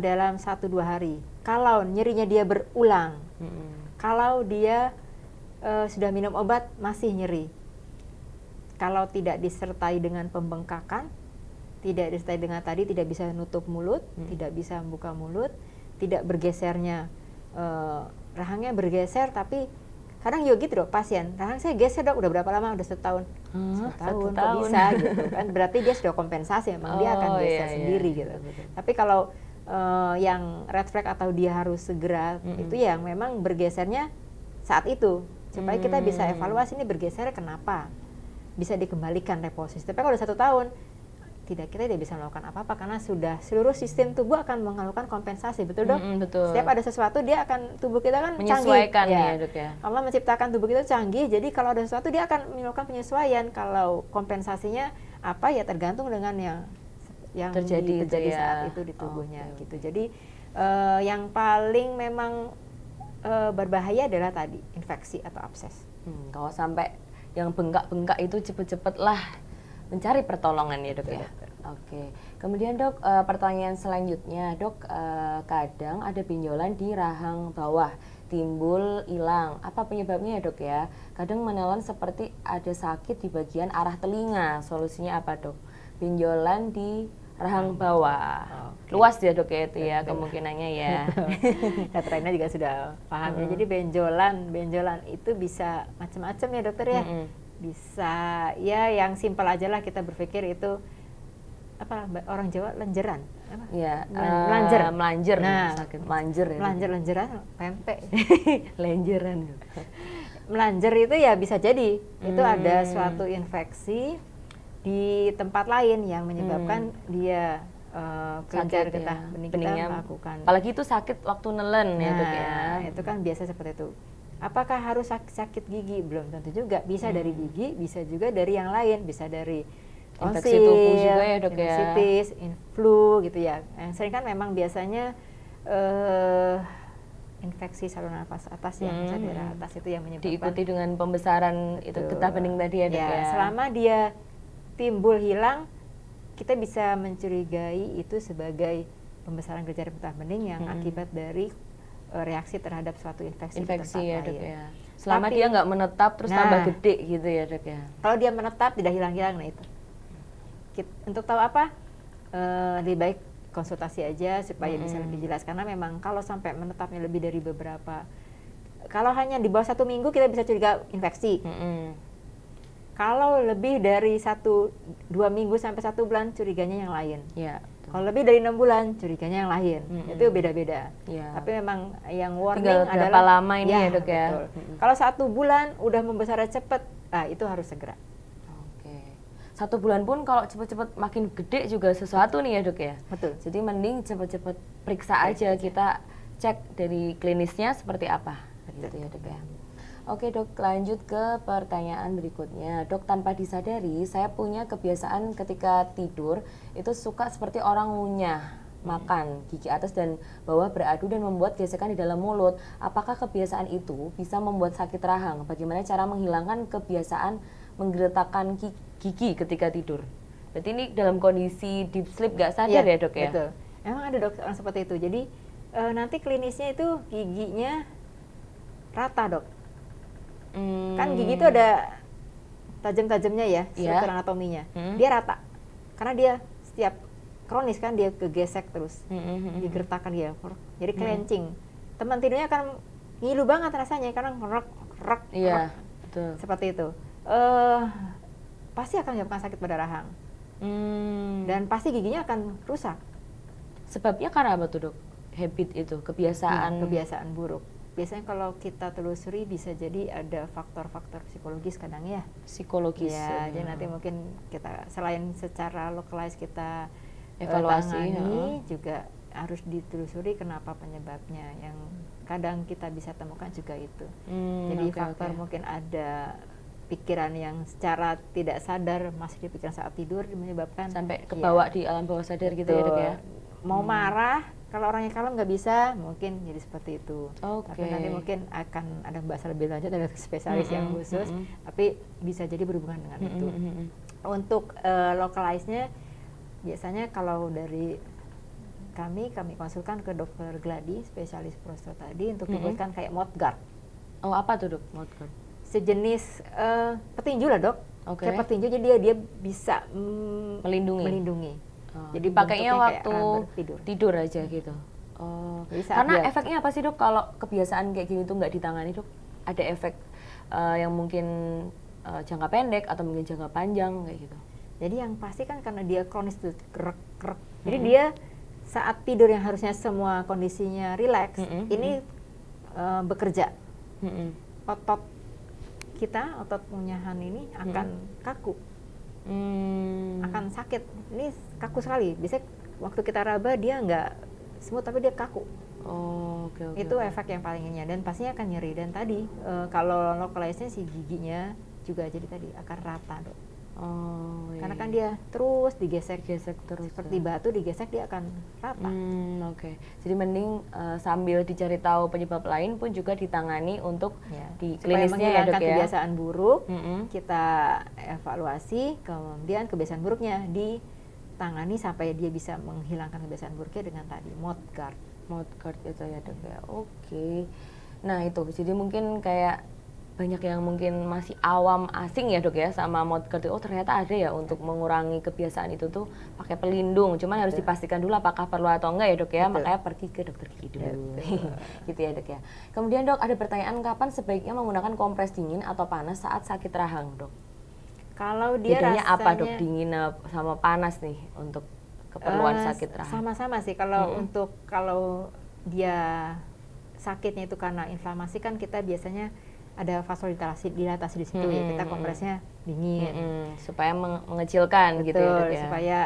dalam 1-2 hari, kalau nyerinya dia berulang, kalau dia sudah minum obat masih nyeri, kalau tidak disertai dengan pembengkakan, tidak disertai dengan tadi tidak bisa nutup mulut, tidak bisa membuka mulut, tidak bergesernya rahangnya bergeser, tapi kadang juga gitu dok, pasien rahang saya geser dok, udah berapa lama? Udah setahun. Setahun kok bisa gitu kan, berarti dia sudah kompensasi, memang dia akan geser sendiri gitu. Betul. Tapi kalau yang red flag atau dia harus segera, itu yang memang bergesernya saat itu, supaya kita bisa evaluasi ini bergeser kenapa, bisa dikembalikan reposisi. Tapi kalau udah 1 tahun, kita tidak bisa melakukan apa-apa karena sudah seluruh sistem tubuh akan melakukan kompensasi, betul dok? Betul. Setiap ada sesuatu dia akan, tubuh kita kan menyesuaikan canggih, ya dok ya. Allah menciptakan tubuh kita canggih, jadi kalau ada sesuatu dia akan melakukan penyesuaian. Kalau kompensasinya apa ya tergantung dengan yang terjadi saat itu di tubuhnya gitu. Jadi yang paling memang berbahaya adalah tadi infeksi atau abses. Kalau sampai yang bengkak-bengkak itu cepet-cepet lah mencari pertolongan ya dok ya. Oke. Kemudian dok, pertanyaan selanjutnya dok, kadang ada benjolan di rahang bawah, timbul hilang. Apa penyebabnya ya dok ya? Kadang menelan seperti ada sakit di bagian arah telinga. Solusinya apa dok? Benjolan di rahang bawah. Luas ya dok ya itu ya kemungkinannya ya. Dokter Aina juga sudah paham ya. Jadi benjolan itu bisa macam-macam ya dokter ya. Bisa ya yang simpel aja lah, kita berpikir itu apa, orang Jawa lenjeran apa? Ya, melanjer. Nah, sakit melanjer ya. Melanjer-lenjeran pempek. Lenjeran. Melanjer itu ya bisa jadi itu ada suatu infeksi di tempat lain yang menyebabkan dia kelenjar getah bening kita melakukan. Apalagi itu sakit waktu nelen ya dok ya. Itu kan biasa seperti itu. Apakah harus sakit gigi? Belum tentu juga. Bisa dari gigi, bisa juga dari yang lain, bisa dari infeksi tubuh juga ya dok ya. Sinusitis, flu gitu ya. Yang sering kan memang biasanya infeksi saluran nafas atas yang daerah atas itu yang menyebabkan. Diikuti dengan pembesaran itu getah bening tadi ya dok ya. Selama dia timbul hilang, kita bisa mencurigai itu sebagai pembesaran getah bening yang akibat dari reaksi terhadap suatu infeksi di tempat ya dok lain. ya. Selama dia nggak menetap terus tambah gede gitu ya dok ya. Kalau dia menetap tidak hilang-hilang, nah itu. Untuk tahu apa, lebih baik konsultasi aja supaya bisa lebih jelas, karena memang kalau sampai menetapnya lebih dari beberapa, kalau hanya di bawah 1 minggu kita bisa curiga infeksi. Kalau lebih dari 1-2 minggu sampai 1 bulan curiganya yang lain. Ya. Kalau lebih dari 6 bulan curiganya yang lain. Itu beda-beda. Ya. Tapi memang yang warning tinggal adalah berapa lama ini ya dok ya. Kalau 1 bulan udah membesar cepat, itu harus segera. Oke. 1 bulan pun kalau cepet-cepet makin gede juga sesuatu nih ya dok ya. Betul. Jadi mending cepet-cepet periksa aja, kita cek dari klinisnya seperti apa. Gitu ya dok ya. Oke dok, lanjut ke pertanyaan berikutnya. Dok, tanpa disadari saya punya kebiasaan ketika tidur itu suka seperti orang ngunyah makan, gigi atas dan bawah beradu dan membuat gesekan di dalam mulut. Apakah kebiasaan itu bisa membuat sakit rahang? Bagaimana cara menghilangkan kebiasaan menggeretakkan gigi ketika tidur? Berarti ini dalam kondisi deep sleep gak sadar ya dok ya? Betul. Emang ada dok orang seperti itu. Jadi nanti klinisnya itu giginya rata dok. Kan gigi itu ada tajam-tajamnya ya, struktur anatominya. Dia rata, karena dia setiap kronis kan dia kegesek terus, digertakkan dia, jadi clenching. Teman tidurnya akan ngilu banget rasanya, karena ngerek, seperti itu. Pasti akan menyebabkan sakit pada rahang, dan pasti giginya akan rusak. Sebabnya karena apa tuh dok? habit itu, kebiasaan. Kebiasaan buruk. Biasanya kalau kita telusuri bisa jadi ada faktor-faktor psikologis kadang ya. Psikologis. Ya, jadi nanti mungkin kita selain secara localize kita evaluasi tangani, juga harus ditelusuri kenapa penyebabnya. Yang kadang kita bisa temukan juga itu. Jadi faktor mungkin ada pikiran yang secara tidak sadar masih di pikiran saat tidur menyebabkan sampai kebawa di alam bawah sadar gitu ya Dok ya. Mau marah, kalau orangnya kalem nggak bisa, mungkin jadi seperti itu. Oke. Tapi nanti mungkin akan ada bahasa lebih lanjut dari spesialis yang khusus, tapi bisa jadi berhubungan dengan itu. Untuk localize-nya, biasanya kalau dari kami konsulkan ke dokter Gladi, spesialis prostat tadi, untuk dibuatkan kayak mouth guard. Oh, apa tuh Dok, mouth guard? Sejenis petinju lah Dok. Kayak petinju, jadi dia bisa melindungi. Jadi pakainya waktu tidur aja gitu. Karena efeknya apa sih Dok kalau kebiasaan kayak gini tuh nggak ditangani Dok? Ada efek yang mungkin jangka pendek atau mungkin jangka panjang kayak gitu? Jadi yang pasti kan karena dia kronis tuh krek. Jadi dia saat tidur yang harusnya semua kondisinya rileks, ini bekerja. Otot kita, otot punyahan ini akan kaku. Akan sakit. Ini kaku sekali. Biasanya waktu kita raba dia nggak smooth tapi dia kaku. Itu efek yang paling ininya, dan pastinya akan nyeri. Dan tadi kalau localize-nya si giginya juga jadi tadi akan rata Dok. Karena kan dia terus digesek terus seperti batu digesek, dia akan rata. Jadi mending sambil dicari tahu penyebab lain pun juga ditangani untuk di klinisnya ya Dok ya. Kebiasaan buruk kita evaluasi, kemudian kebiasaan buruknya ditangani sampai dia bisa menghilangkan kebiasaan buruknya dengan tadi mouth guard itu ya Dok ya. Nah itu jadi mungkin kayak banyak yang mungkin masih awam asing ya Dok ya sama mouth guard. Ternyata ada ya untuk mengurangi kebiasaan itu tuh pakai pelindung. Cuman harus dipastikan dulu apakah perlu atau enggak ya Dok ya. Makanya pergi ke dokter gigi dulu. Gitu ya Dok ya. Kemudian Dok, ada pertanyaan, kapan sebaiknya menggunakan kompres dingin atau panas saat sakit rahang Dok? Kalau dia bedanya rasanya apa Dok, dingin sama panas nih untuk keperluan sakit rahang? Sama-sama sih. Kalau untuk kalau dia sakitnya itu karena inflamasi, kan kita biasanya ada vasodilatasi di situ ya, kita kompresnya dingin supaya mengecilkan. Betul, gitu ya Dok ya, supaya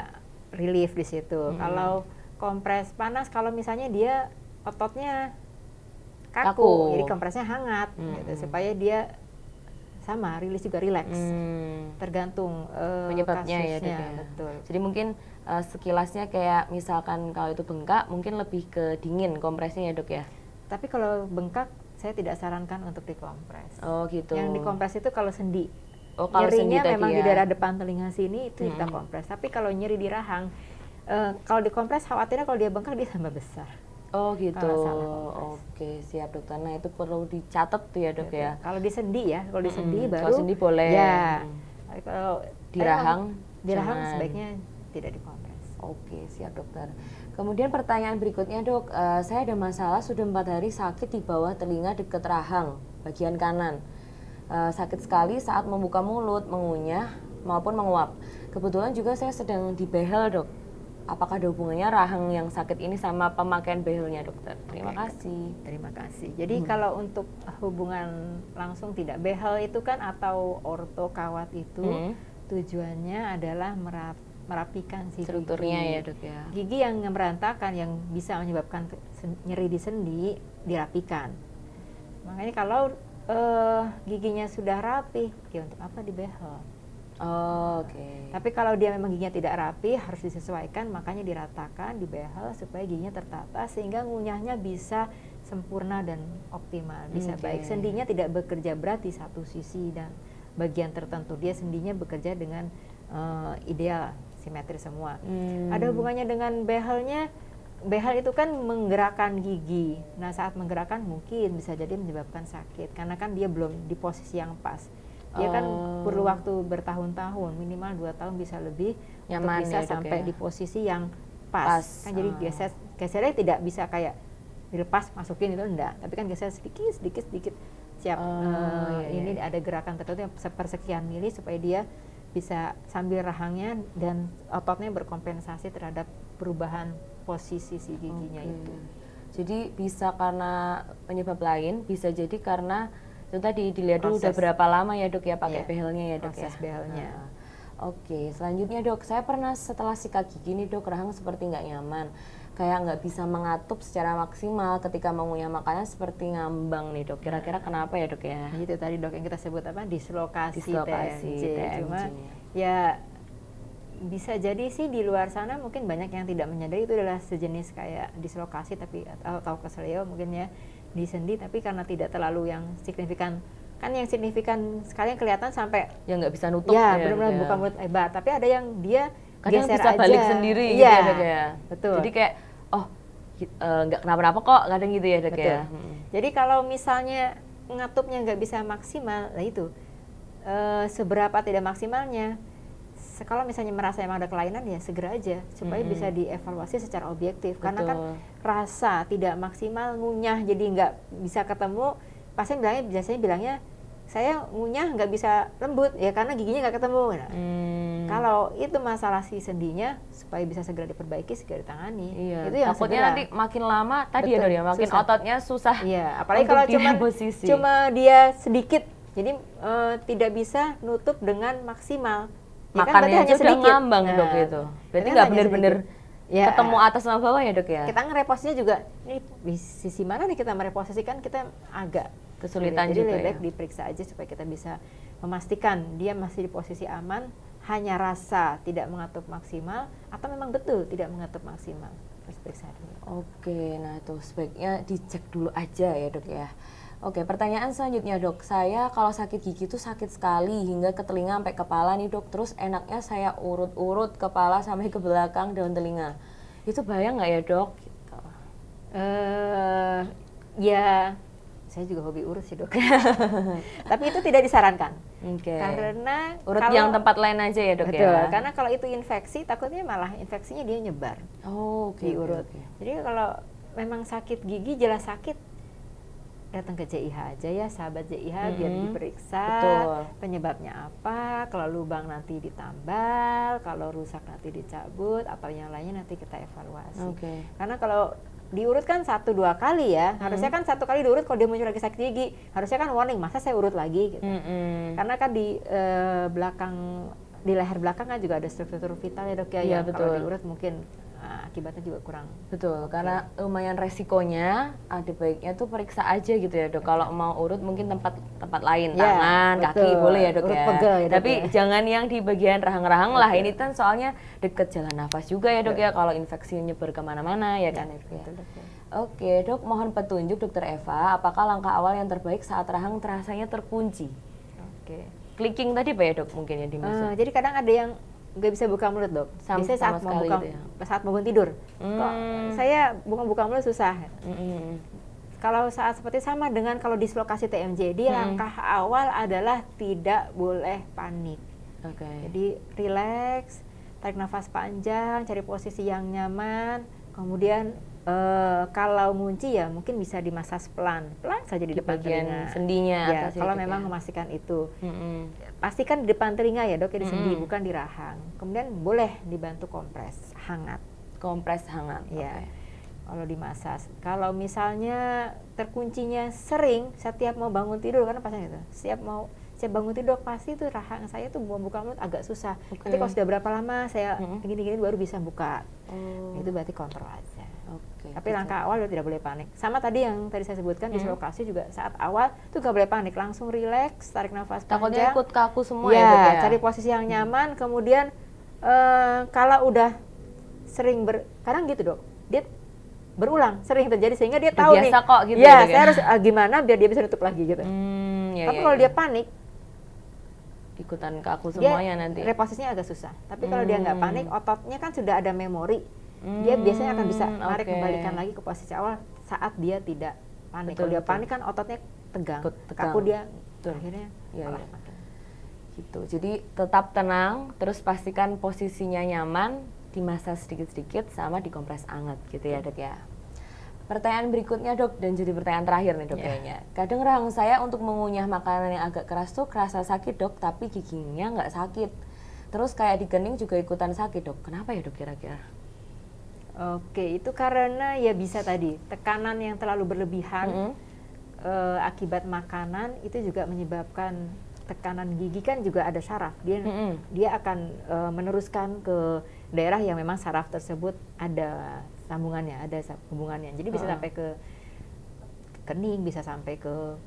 relief di situ. Kalau kompres panas, kalau misalnya dia ototnya kaku. Jadi kompresnya hangat gitu, supaya dia sama rilis juga rileks. Tergantung penyebabnya ya Dok ya. Betul. Jadi mungkin sekilasnya kayak misalkan kalau itu bengkak mungkin lebih ke dingin kompresnya ya Dok ya. Tapi kalau bengkak saya tidak sarankan untuk dikompres. Gitu. Yang dikompres itu kalau sendi. Kalau nyerinya sendi memang tadi di daerah depan telinga sini itu kita kompres. Tapi kalau nyeri di rahang, kalau dikompres khawatirnya kalau dia bengkak dia tambah besar. Gitu. Oke, siap Dokter. Nah itu perlu dicatat tuh ya Dok ya. Kalau di sendi ya, kalau di sendi baru. Kalau sendi boleh. Ya. Kalau di rahang sebaiknya tidak dikompres. Oke, siap Dokter. Kemudian pertanyaan berikutnya Dok, saya ada masalah sudah 4 hari sakit di bawah telinga dekat rahang bagian kanan. Sakit sekali saat membuka mulut, mengunyah maupun menguap. Kebetulan juga saya sedang di behel Dok. Apakah ada hubungannya rahang yang sakit ini sama pemakaian behelnya Dokter? Terima kasih. Jadi kalau untuk hubungan langsung tidak, behel itu kan atau orto kawat itu tujuannya adalah merapikan si strukturnya gigi. Ya Dok ya. Gigi yang berantakan yang bisa menyebabkan nyeri di sendi dirapikan. Makanya kalau giginya sudah rapi, ya untuk apa dibehel? Tapi kalau dia memang giginya tidak rapi, harus disesuaikan, makanya diratakan, dibehel supaya giginya tertata sehingga ngunyahnya bisa sempurna dan optimal. Bisa baik, sendinya tidak bekerja berat di satu sisi dan bagian tertentu. Dia sendinya bekerja dengan ideal, simetris semua. Ada hubungannya dengan behelnya. Behel itu kan menggerakkan gigi. Nah, saat menggerakkan mungkin bisa jadi menyebabkan sakit karena kan dia belum di posisi yang pas. Dia kan perlu waktu bertahun-tahun, minimal 2 tahun bisa lebih nyaman untuk bisa ya, sampai ya? di posisi yang pas. Kan jadi gesernya tidak bisa kayak dilepas masukin itu enggak, tapi kan geser sedikit siap. Ini ada gerakan tertentu yang sepersekian mili supaya dia bisa sambil rahangnya dan ototnya berkompensasi terhadap perubahan posisi si giginya itu. Jadi bisa karena penyebab lain, bisa jadi karena itu tadi dilihat dulu udah berapa lama ya dok ya pakai behelnya ya dok ya. Proses behelnya. Oke, selanjutnya dok, saya pernah setelah sikat gigi nih dok, rahang seperti nggak nyaman. Kayak nggak bisa mengatup secara maksimal ketika mengunyah makanan seperti ngambang nih dok. Kira-kira kenapa ya dok ya? Nah, itu tadi dok yang kita sebut apa? Dislokasi Dislokasi TMJ. Cuma ya bisa jadi sih di luar sana mungkin banyak yang tidak menyadari itu adalah sejenis kayak dislokasi tapi atau kesleo mungkin ya di sendi, tapi karena tidak terlalu yang signifikan. Kan yang signifikan sekali yang kelihatan sampai yang nggak bisa nutup ya benar-benar bukan mulut hebat, tapi ada yang dia kadang geser bisa aja. balik sendiri gitu ya dok ya. Betul. Jadi kayak nggak kenapa-napa kok kadang gitu ya dok ya. Jadi kalau misalnya ngatupnya nggak bisa maksimal, nah itu seberapa tidak maksimalnya. Kalau misalnya merasa emang ada kelainan ya segera aja supaya bisa dievaluasi secara objektif. Karena kan rasa tidak maksimal, ngunyah jadi nggak bisa ketemu, pasien biasanya bilangnya saya ngunyah nggak bisa lembut ya karena giginya nggak ketemu. Nah, kalau itu masalah si sendinya supaya bisa segera diperbaiki, segera ditangani. Iya, itu yang takutnya nanti makin lama tadi ya dok ya makin susah. ototnya susah. Iya, apalagi kalau cuma dia sedikit, jadi tidak bisa nutup dengan maksimal. Ya makannya kan, hanya sudah sedikit. ngambang dok gitu. Berarti nggak bener-bener ketemu atas sama bawah ya dok ya. Kita ngereposisinya juga ini di sisi mana nih kita mereposisi kan kita agak kesulitan jadi juga lebih baik ya. diperiksa aja supaya kita bisa memastikan dia masih di posisi aman, hanya rasa tidak mengatup maksimal atau memang betul tidak mengatup maksimal. Terus periksa dulu. Oke, nah itu sebaiknya dicek dulu aja ya dok ya. Oke, pertanyaan selanjutnya dok, saya kalau sakit gigi itu sakit sekali hingga ke telinga sampai kepala nih dok, terus enaknya saya urut-urut kepala sampai ke belakang daun telinga, itu bahaya nggak ya dok? Gitu. Ya, saya juga hobi urut sih dok. Tapi itu tidak disarankan. Karena urut yang tempat lain aja ya dok betul, ya? karena kalau itu infeksi, takutnya malah infeksinya dia nyebar. Di urut. Jadi kalau memang sakit gigi, jelas sakit, datang ke JIH aja ya, sahabat JIH biar diperiksa penyebabnya apa, kalau lubang nanti ditambal, kalau rusak nanti dicabut, atau yang lainnya nanti kita evaluasi. Karena kalau diurut kan 1-2 kali ya, harusnya kan 1 kali diurut kalau dia muncul lagi sakit gigi, harusnya kan warning, masa saya urut lagi gitu. Karena kan di belakang, di leher belakang kan juga ada struktur vital ya dok ya, yang kalau diurut mungkin akibatnya juga kurang. Betul, karena lumayan resikonya, ada baiknya tuh periksa aja gitu ya dok. Kalau mau urut mungkin tempat lain, tangan, kaki boleh ya dok ya. Pegel, ya, tapi jangan yang di bagian rahang-rahang lah. Ini kan soalnya deket jalan nafas juga ya dok ya. Kalau infeksi nyebar kemana-mana ya kan. Oke dok, mohon petunjuk dokter Eva. Apakah langkah awal yang terbaik saat rahang terasanya terkunci? Clicking tadi pak ya dok mungkin ya dimaksud. Jadi kadang ada yang nggak bisa buka mulut dok. Biasanya saat mau buka, gitu ya? Saat bangun tidur. Kok saya buka mulut susah. Kalau saat seperti sama dengan kalau dislokasi TMJ, langkah awal adalah tidak boleh panik. Jadi relax, tarik nafas panjang, cari posisi yang nyaman, kemudian kalau ngunci ya mungkin bisa dimasas pelan saja di depan telinga. Sendinya ya, kalau memang memastikan itu. Pastikan di depan telinga ya dok, di sendi bukan di rahang. Kemudian boleh dibantu kompres hangat. Ya. Kalau dimasas. Kalau misalnya terkuncinya sering setiap mau bangun tidur, karena pasien itu siap bangun tidur pasti tuh rahang saya tuh mau buka mulut agak susah. Nanti kalau sudah berapa lama saya gini-gini baru bisa buka. Itu berarti kontrol aja. Tapi langkah awal tidak boleh panik. Sama tadi yang tadi saya sebutkan dislokasi juga saat awal tuh gak boleh panik, langsung rileks, tarik nafas panjang. Takutnya ikut kaku semua ya. Cari posisi yang nyaman. Kemudian kalau udah sering kadang gitu dok, dia berulang sering terjadi sehingga dia tahu biasa kok gitu ya saya harus gimana biar dia bisa nutup lagi gitu. Tapi kalau dia panik, ikutan kaku semuanya nanti. Reposisinya agak susah. Tapi kalau dia nggak panik, ototnya kan sudah ada memori. Dia biasanya akan bisa menarik kembalikan lagi ke posisi awal saat dia tidak panik. Kalau dia panik kan ototnya tegang. Kaku dia akhirnya gitu. Jadi tetap tenang, terus pastikan posisinya nyaman, dimasas sedikit-sedikit sama dikompres hangat gitu ya dok ya. Pertanyaan berikutnya dok, dan jadi pertanyaan terakhir nih dok kayaknya. Kadang rahang saya untuk mengunyah makanan yang agak keras tuh kerasa sakit dok, tapi giginya nggak sakit. Terus kayak di kening juga ikutan sakit dok. Kenapa ya dok kira-kira? Oke, itu karena ya bisa tadi tekanan yang terlalu berlebihan akibat makanan itu juga menyebabkan tekanan gigi. Kan juga ada saraf, dia akan meneruskan ke daerah yang memang saraf tersebut ada sambungannya, ada hubungannya. Jadi bisa sampai ke kening, bisa sampai ke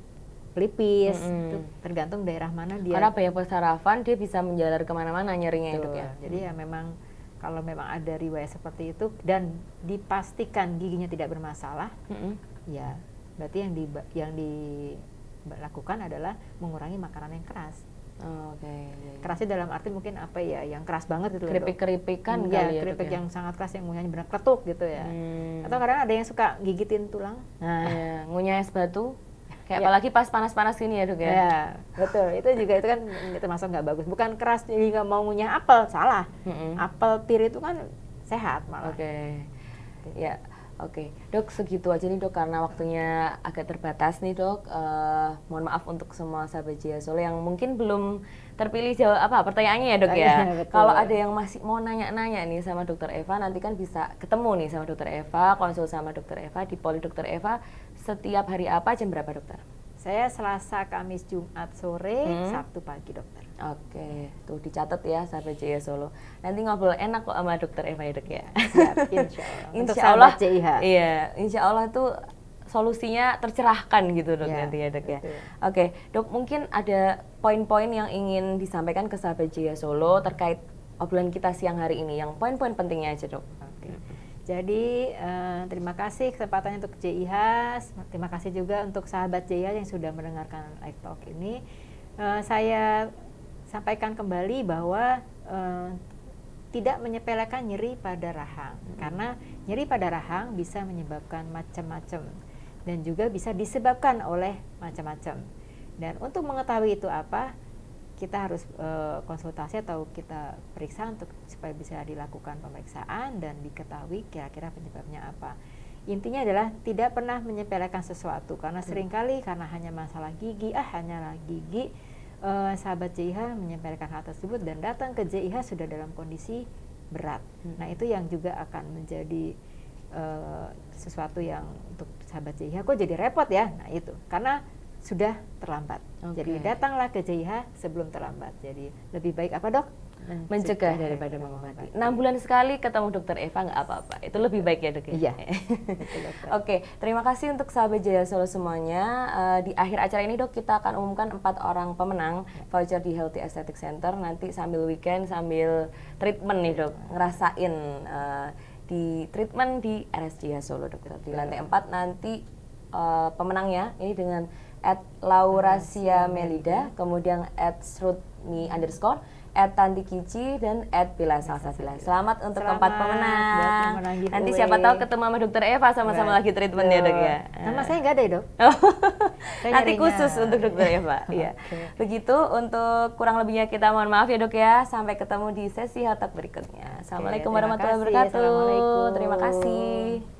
pelipis, itu tergantung daerah mana dia. Karena banyak persarafan, dia bisa menjalar kemana-mana nyerinya Dok ya. Jadi ya memang kalau memang ada riwayat seperti itu dan dipastikan giginya tidak bermasalah, ya berarti yang dilakukan adalah mengurangi makanan yang keras. Kerasnya dalam arti mungkin apa ya, yang keras banget gitu. Keripik-keripikan ya, kali ya keripik Dok ya? yang sangat keras yang ngunyahnya benar kletuk gitu ya. Atau kadang ada yang suka gigitin tulang. Nah, ngunyah es batu. Kayak apalagi pas panas-panas gini ya Dok ya? Ya, betul. Itu juga itu kan termasuk nggak bagus. Bukan keras jadi nggak mau ngunyah apel, salah. Apel pir itu kan sehat malah. Ya, oke. Dok, segitu aja nih Dok, karena waktunya agak terbatas nih Dok. Mohon maaf untuk semua sahabat Jaya Solo yang mungkin belum terpilih jawab pertanyaannya ya Dok ya. Kalau ada yang masih mau nanya-nanya nih sama Dokter Eva, nanti kan bisa ketemu nih sama Dokter Eva, konsul sama Dokter Eva di Poli Dokter Eva setiap hari apa, jam berapa Dokter? Saya Selasa, Kamis, Jumat sore, Sabtu pagi Dokter. Oke, tuh dicatat ya sahabat Jaya Solo. Nanti ngobrol enak kok sama Dokter Eva ya Dok ya. Siap, insya Allah. Insya Allah, iya, insya Allah tuh solusinya tercerahkan gitu Dok nanti ya Dok ya. Oke, Dok, mungkin ada poin-poin yang ingin disampaikan ke sahabat Jaya Solo terkait obrolan kita siang hari ini, yang poin-poin pentingnya aja Dok. Jadi terima kasih kesempatannya untuk JIH, terima kasih juga untuk sahabat JIH yang sudah mendengarkan live talk ini. Saya sampaikan kembali bahwa tidak menyepelekan nyeri pada rahang, karena nyeri pada rahang bisa menyebabkan macam-macam dan juga bisa disebabkan oleh macam-macam. Dan untuk mengetahui itu apa, kita harus konsultasi atau kita periksa supaya bisa dilakukan pemeriksaan dan diketahui kira-kira penyebabnya apa. Intinya adalah tidak pernah menyepelekan sesuatu, karena seringkali karena hanya masalah gigi, hanyalah gigi, sahabat JIH menyepelekan hal tersebut dan datang ke JIH sudah dalam kondisi berat. Nah itu yang juga akan menjadi sesuatu yang untuk sahabat JIH kok jadi repot ya. Nah itu karena sudah terlambat. Jadi datanglah ke JIH sebelum terlambat. Jadi lebih baik apa Dok? Mencegah daripada mengobati. 6 bulan sekali ketemu Dokter Eva nggak apa-apa. Itu lebih baik ya Dok ya? Iya. Oke, terima kasih untuk sahabat Jaya Solo semuanya. Di akhir acara ini Dok, kita akan umumkan 4 orang pemenang voucher di Healthy Aesthetic Center. Nanti sambil weekend, sambil treatment nih Dok, ngerasain di treatment di RSJ Solo Dokter. Di lantai 4 nanti pemenangnya ini dengan @Laurasia Melida, kemudian @Srutni_, @Tanti_Kici, dan @Bila Salsabila. Selamat untuk keempat pemenang. Nanti siapa tahu ketemu sama Dokter Eva, sama-sama lagi treatment ya Dok ya. Nama saya nggak ada ya Dok? Nanti khusus untuk Dokter Eva. Iya. Begitu, untuk kurang lebihnya kita mohon maaf ya Dok ya. Sampai ketemu di sesi Health Talk berikutnya. Assalamualaikum warahmatullahi wabarakatuh. Terima kasih.